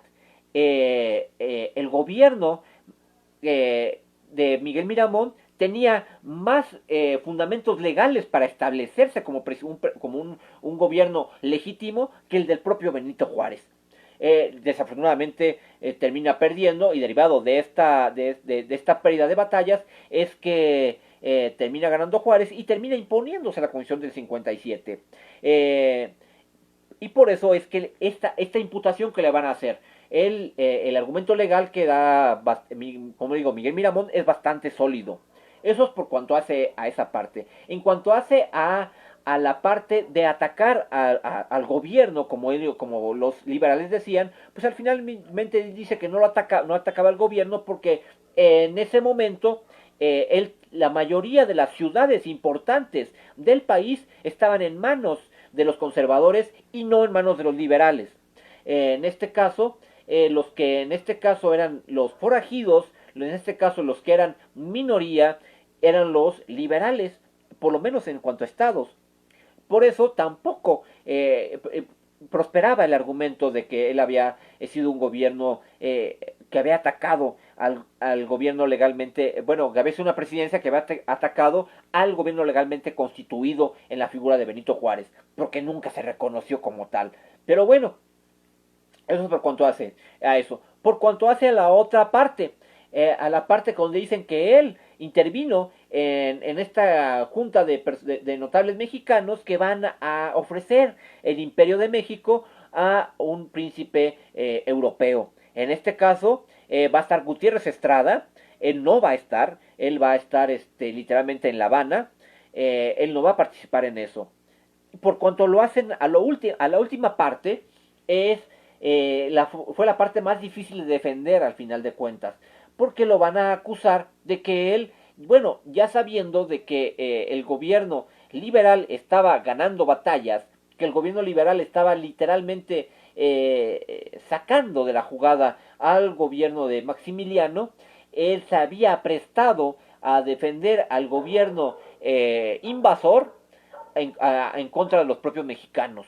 el gobierno de Miguel Miramón tenía más fundamentos legales para establecerse como un gobierno legítimo que el del propio Benito Juárez. Desafortunadamente termina perdiendo, y derivado de esta pérdida de batallas es que termina ganando Juárez y termina imponiéndose la Constitución del 57. Y por eso es que esta imputación que le van a hacer, el argumento legal que da, como digo, Miguel Miramón es bastante sólido. Eso es por cuanto hace a esa parte. En cuanto hace a la parte de atacar al gobierno, como los liberales decían, pues al finalmente dice que no atacaba al gobierno porque en ese momento la mayoría de las ciudades importantes del país estaban en manos de los conservadores y no en manos de los liberales. En este caso, los que en este caso eran los forajidos, en este caso los que eran minoría, eran los liberales, por lo menos en cuanto a estados. Por eso tampoco prosperaba el argumento de que él había sido un gobierno que había atacado al gobierno legalmente, bueno, que había sido una presidencia que había atacado al gobierno legalmente constituido en la figura de Benito Juárez, porque nunca se reconoció como tal. Pero bueno, eso es por cuanto hace a eso. Por cuanto hace a la otra parte, a la parte donde dicen que él intervino en esta junta de notables mexicanos que van a ofrecer el Imperio de México a un príncipe europeo. En este caso va a estar Gutiérrez Estrada. Él no va a estar, él va a estar literalmente en La Habana. Él no va a participar en eso. Por cuanto lo hacen a la última parte, fue la parte más difícil de defender al final de cuentas, porque lo van a acusar de que él, bueno, ya sabiendo de que el gobierno liberal estaba ganando batallas, que el gobierno liberal estaba literalmente sacando de la jugada al gobierno de Maximiliano, él se había prestado a defender al gobierno invasor en contra de los propios mexicanos.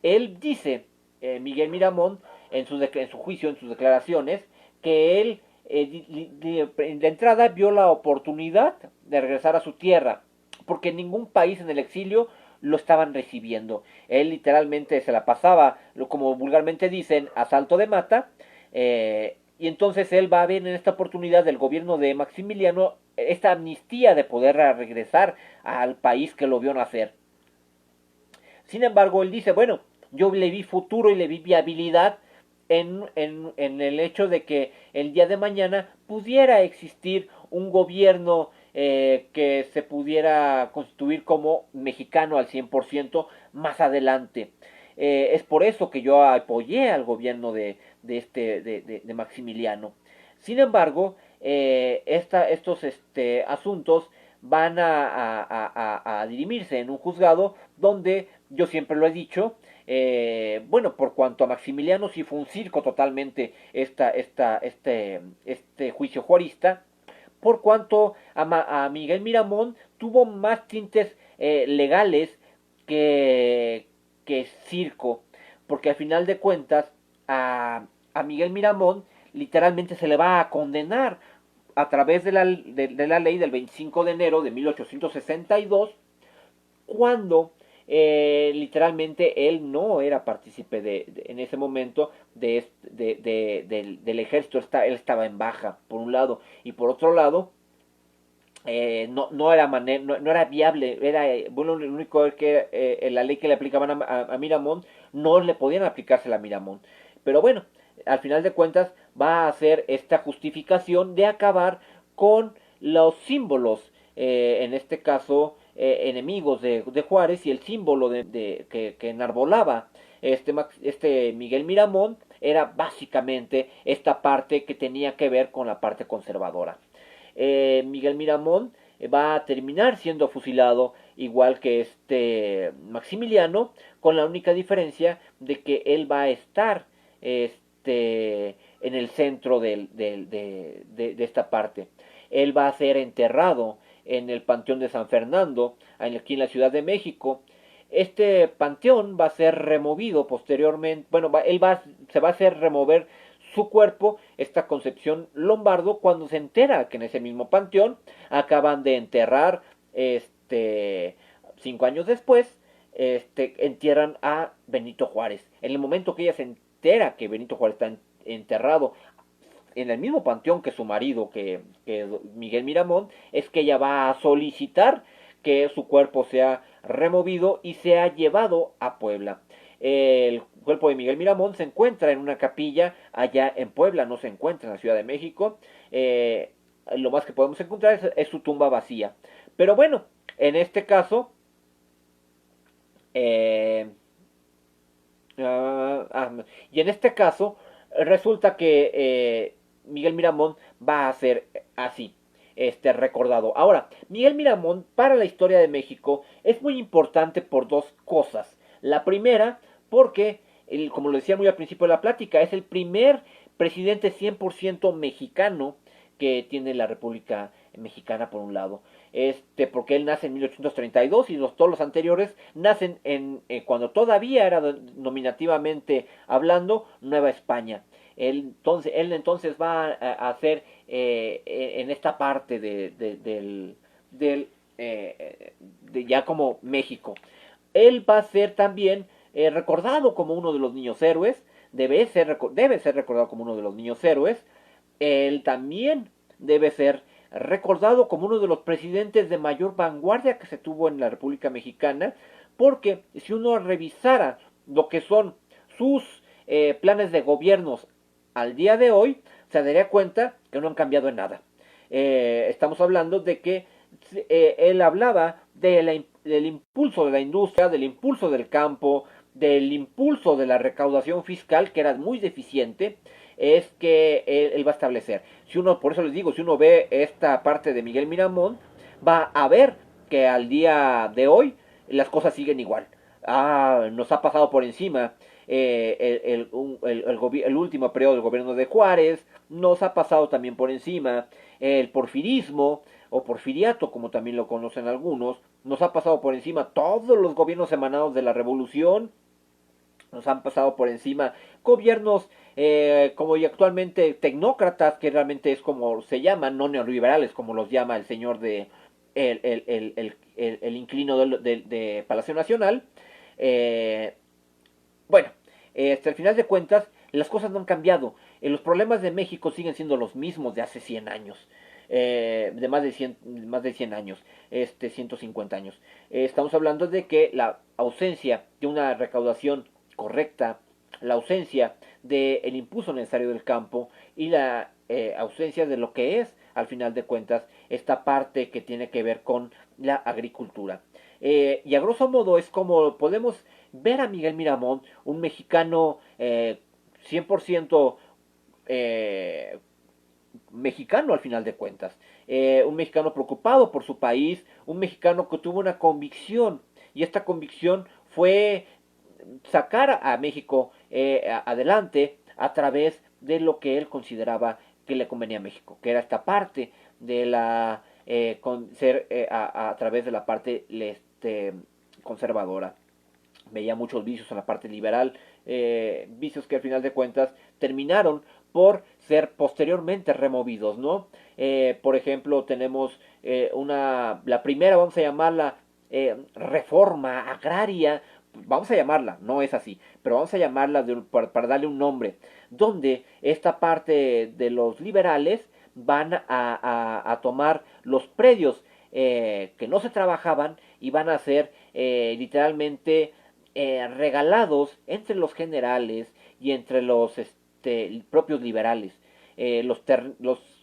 Él dice, Miguel Miramón, en su juicio, en sus declaraciones, que él de entrada vio la oportunidad de regresar a su tierra, porque ningún país en el exilio lo estaban recibiendo. Él literalmente se la pasaba, como vulgarmente dicen, a salto de mata, y entonces él va a ver en esta oportunidad del gobierno de Maximiliano esta amnistía de poder regresar al país que lo vio nacer. Sin embargo, él dice, bueno, yo le vi futuro y le vi viabilidad en el hecho de que el día de mañana pudiera existir un gobierno que se pudiera constituir como mexicano al 100% más adelante. Es por eso que yo apoyé al gobierno de Maximiliano. Sin embargo, estos asuntos van a dirimirse en un juzgado donde, yo siempre lo he dicho, bueno, por cuanto a Maximiliano sí fue un circo totalmente este juicio juarista, por cuanto a Miguel Miramón tuvo más tintes legales que circo, porque al final de cuentas a Miguel Miramón literalmente se le va a condenar a través de la ley del 25 de enero de 1862 cuando literalmente él no era partícipe en ese momento del ejército. Él estaba en baja, por un lado, y por otro lado, no era no era viable. Era bueno, lo único es que la ley que le aplicaban a Miramón no le podían aplicársela a Miramón. Pero bueno, al final de cuentas va a hacer esta justificación de acabar con los símbolos, en este caso enemigos de Juárez, y el símbolo que enarbolaba este Miguel Miramón era básicamente esta parte que tenía que ver con la parte conservadora. Miguel Miramón va a terminar siendo fusilado igual que Maximiliano, con la única diferencia de que él va a estar en el centro de esta parte. Él va a ser enterrado en el Panteón de San Fernando, aquí en la Ciudad de México. Este panteón va a ser removido posteriormente. Bueno, se va a hacer remover su cuerpo, esta Concepción Lombardo, cuando se entera que en ese mismo panteón acaban de enterrar 5 años después, entierran a Benito Juárez. En el momento que ella se entera que Benito Juárez está enterrado en el mismo panteón que su marido, que Miguel Miramón, es que ella va a solicitar que su cuerpo sea removido y sea llevado a Puebla. El cuerpo de Miguel Miramón se encuentra en una capilla allá en Puebla, no se encuentra en la Ciudad de México. Lo más que podemos encontrar es su tumba vacía. Pero bueno, en este caso, y en este caso resulta que Miguel Miramón va a ser así, recordado. Ahora, Miguel Miramón para la historia de México es muy importante por dos cosas. La primera, porque, como lo decía muy al principio de la plática, es el primer presidente 100% mexicano que tiene la República Mexicana, por un lado. Porque él nace en 1832 y todos los anteriores nacen cuando todavía era nominativamente hablando Nueva España. Él entonces va a hacer en esta parte de ya como México. Él va a ser también recordado como uno de los niños héroes, debe ser recordado como uno de los niños héroes. Él también debe ser recordado como uno de los presidentes de mayor vanguardia que se tuvo en la República Mexicana, porque si uno revisara lo que son sus planes de gobiernos al día de hoy, se daría cuenta que no han cambiado en nada. Estamos hablando de que él hablaba del impulso de la industria, del impulso del campo, del impulso de la recaudación fiscal, que era muy deficiente. Es que él va a establecer. Por eso les digo, si uno ve esta parte de Miguel Miramón, va a ver que al día de hoy las cosas siguen igual. Nos ha pasado por encima el último periodo del gobierno de Juárez, nos ha pasado también por encima el porfirismo, o porfiriato, como también lo conocen algunos, nos ha pasado por encima todos los gobiernos emanados de la revolución, nos han pasado por encima gobiernos como y actualmente tecnócratas, que realmente es como se llaman, no neoliberales, como los llama el señor el inquilino de Palacio Nacional. Bueno, al final de cuentas, las cosas no han cambiado. Los problemas de México siguen siendo los mismos de hace 100 años. De más de 100 años, 150 años. Estamos hablando de que la ausencia de una recaudación correcta, la ausencia del impulso necesario del campo y la ausencia de lo que es, al final de cuentas, esta parte que tiene que ver con la agricultura. Y a grosso modo es como podemos ver a Miguel Miramón, un mexicano 100% mexicano al final de cuentas, un mexicano preocupado por su país, un mexicano que tuvo una convicción, y esta convicción fue sacar a México adelante a través de lo que él consideraba que le convenía a México, que era esta parte de la a través de la parte conservadora. Veía muchos vicios en la parte liberal, vicios que al final de cuentas terminaron por ser posteriormente removidos, ¿no? Por ejemplo, tenemos la primera, vamos a llamarla reforma agraria, vamos a llamarla, no es así, pero vamos a llamarla para darle un nombre, donde esta parte de los liberales van a tomar los predios que no se trabajaban y van a ser literalmente regalados entre los generales y entre los propios liberales. Los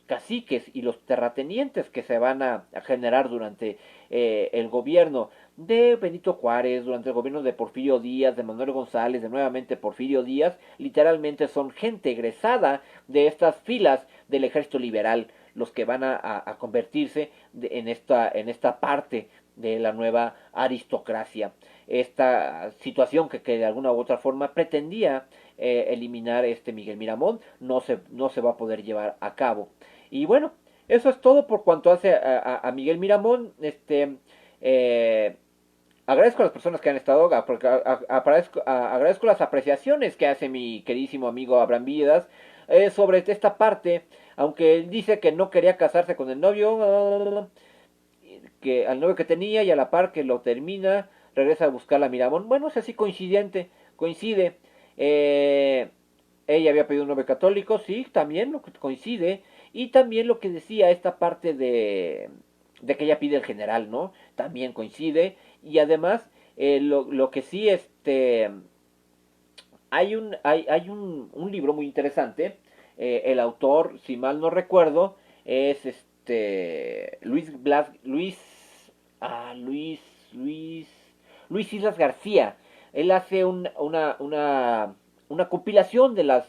caciques y los terratenientes que se van a generar durante el gobierno de Benito Juárez, durante el gobierno de Porfirio Díaz, de Manuel González, de nuevamente Porfirio Díaz, literalmente son gente egresada de estas filas del ejército liberal, los que van a convertirse en esta parte de la nueva aristocracia. Esta situación que de alguna u otra forma pretendía eliminar Miguel Miramón no se va a poder llevar a cabo. Y bueno, eso es todo por cuanto hace a Miguel Miramón. Agradezco a las personas que han estado, agradezco las apreciaciones que hace mi queridísimo amigo Abraham Villedas sobre esta parte, aunque él dice que no quería casarse con el novio, que al novio que tenía, y a la par que lo termina, regresa a buscar a Miramón. Bueno, es así coincide. Eh, Ella había pedido un novio católico, sí, también lo que coincide. Y también lo que decía esta parte de que ella pide el general, ¿no? También coincide. Y además, lo que sí, hay un libro muy interesante. El autor, si mal no recuerdo, es Luis Blas, Luis, Luis, Luis Islas García. Él hace una compilación de la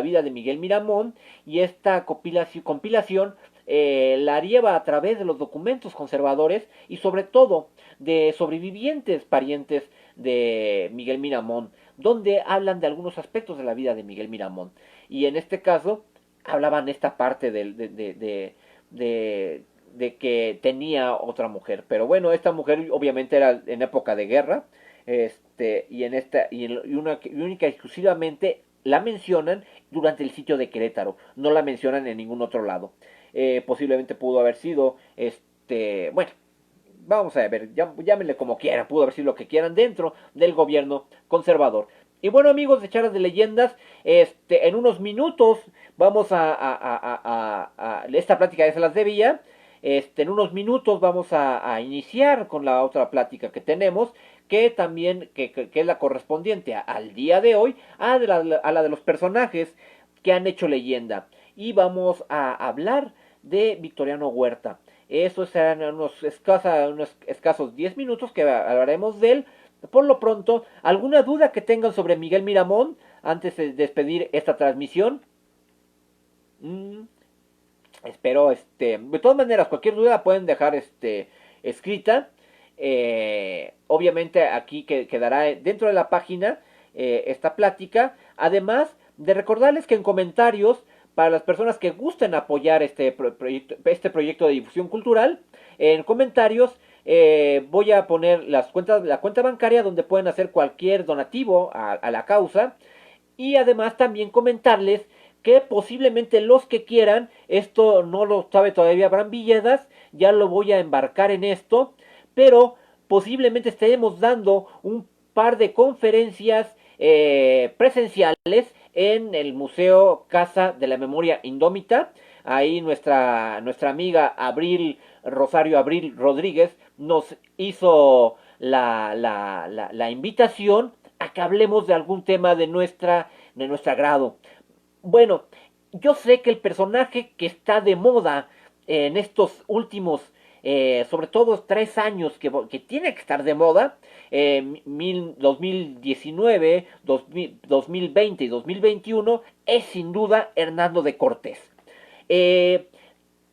vida de Miguel Miramón, y esta compilación la lleva a través de los documentos conservadores y sobre todo de sobrevivientes parientes de Miguel Miramón, donde hablan de algunos aspectos de la vida de Miguel Miramón. Y en este caso hablaban esta parte de que tenía otra mujer. Pero bueno, esta mujer obviamente era en época de guerra, y única y exclusivamente la mencionan durante el sitio de Querétaro, no la mencionan en ningún otro lado. Posiblemente pudo haber sido, bueno, vamos a ver, llámenle como quieran, pudo haber sido lo que quieran dentro del gobierno conservador. Y bueno, amigos de Charlas de Leyendas, en unos minutos vamos esta plática ya se las debía. En unos minutos vamos a iniciar con la otra plática que tenemos, que también que es la correspondiente al día de hoy, a la de los personajes que han hecho leyenda. Y vamos a hablar de Victoriano Huerta. Eso serán unos escasos 10 minutos que hablaremos de él. Por lo pronto, ¿alguna duda que tengan sobre Miguel Miramón antes de despedir esta transmisión? Espero, de todas maneras, cualquier duda la pueden dejar escrita. Obviamente aquí quedará dentro de la página esta plática. Además de recordarles que en comentarios, para las personas que gusten apoyar este proyecto de difusión cultural, en comentarios voy a poner la cuenta bancaria donde pueden hacer cualquier donativo a la causa. Y además también comentarles que posiblemente los que quieran, esto no lo sabe todavía Abraham Villedas, ya lo voy a embarcar en esto, pero posiblemente estaremos dando un par de conferencias presenciales en el Museo Casa de la Memoria Indómita. Ahí nuestra amiga Rosario Abril Rodríguez nos hizo la invitación a que hablemos de algún tema de nuestro agrado. Bueno, yo sé que el personaje que está de moda en estos últimos, sobre todo 3 años que tiene que estar de moda, 2019, 2020 y 2021, es sin duda Hernando de Cortés.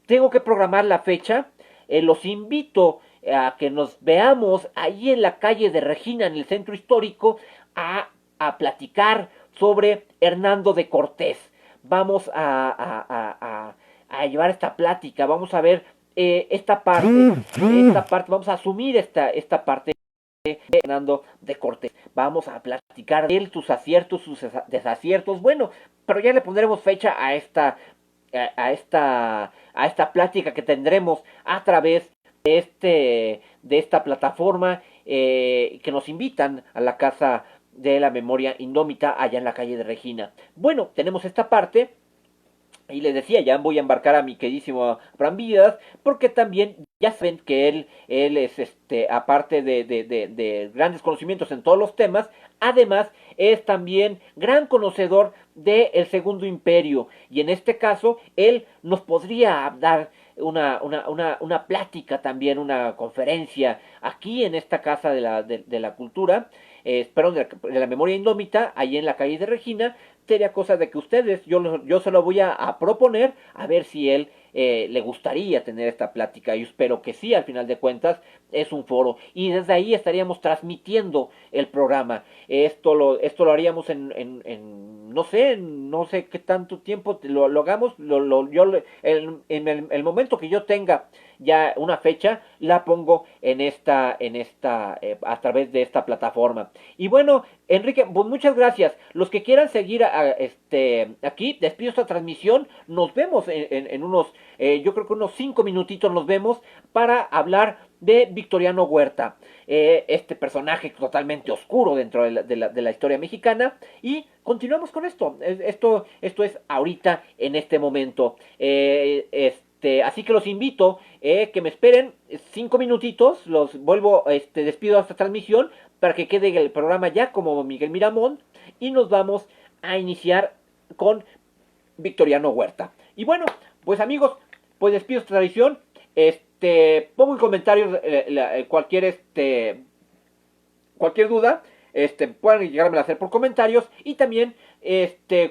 Tengo que programar la fecha. Los invito a que nos veamos ahí en la calle de Regina, en el centro histórico, a platicar sobre Hernando de Cortés. Vamos a llevar esta plática, vamos a ver esta parte, vamos a asumir esta parte de Hernando de Cortés. Vamos a platicar de él, sus aciertos, sus desaciertos. Bueno, pero ya le pondremos fecha a esta plática que tendremos a través de esta plataforma que nos invitan a la Casa de la Memoria Indómita allá en la calle de Regina. Bueno, tenemos esta parte. Y les decía, ya voy a embarcar a mi queridísimo Abraham Vidas, porque también ya saben que él es, aparte de grandes conocimientos en todos los temas, además es también gran conocedor del Segundo Imperio. Y en este caso, él nos podría dar una plática también, una conferencia aquí en esta Casa de la Cultura, perdón, de la Memoria Indómita, ahí en la calle de Regina. Sería cosa de que ustedes, yo se lo voy a proponer, a ver si él le gustaría tener esta plática. Yo espero que sí, al final de cuentas es un foro. Y desde ahí estaríamos transmitiendo el programa. Esto lo haríamos no sé qué tanto tiempo lo hagamos. En el momento que yo tenga ya una fecha, la pongo a través de esta plataforma. Y bueno, Enrique, pues muchas gracias. Los que quieran seguir aquí, despido esta transmisión. Nos vemos en unos, yo creo que unos 5 minutitos nos vemos para hablar de Victoriano Huerta, este personaje totalmente oscuro dentro de la historia mexicana. Y continuamos con esto. Esto es ahorita, en este momento. Así que los invito que me esperen 5 minutitos. Los vuelvo, despido esta transmisión para que quede el programa ya como Miguel Miramón. Y nos vamos a iniciar con Victoriano Huerta. Y bueno, pues amigos, pues despido esta tradición. Pongo en comentarios cualquier duda. Pueden llegarme a hacer por comentarios. Y también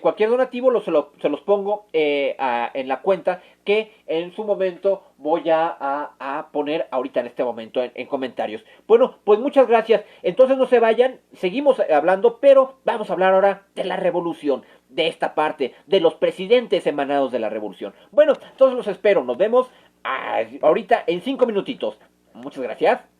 cualquier donativo se los pongo en la cuenta que en su momento voy a poner ahorita en este momento en comentarios. Bueno, pues muchas gracias. Entonces no se vayan, seguimos hablando, pero vamos a hablar ahora de la revolución, de esta parte, de los presidentes emanados de la revolución. Bueno, entonces los espero, nos vemos ahorita en 5 minutitos. Muchas gracias.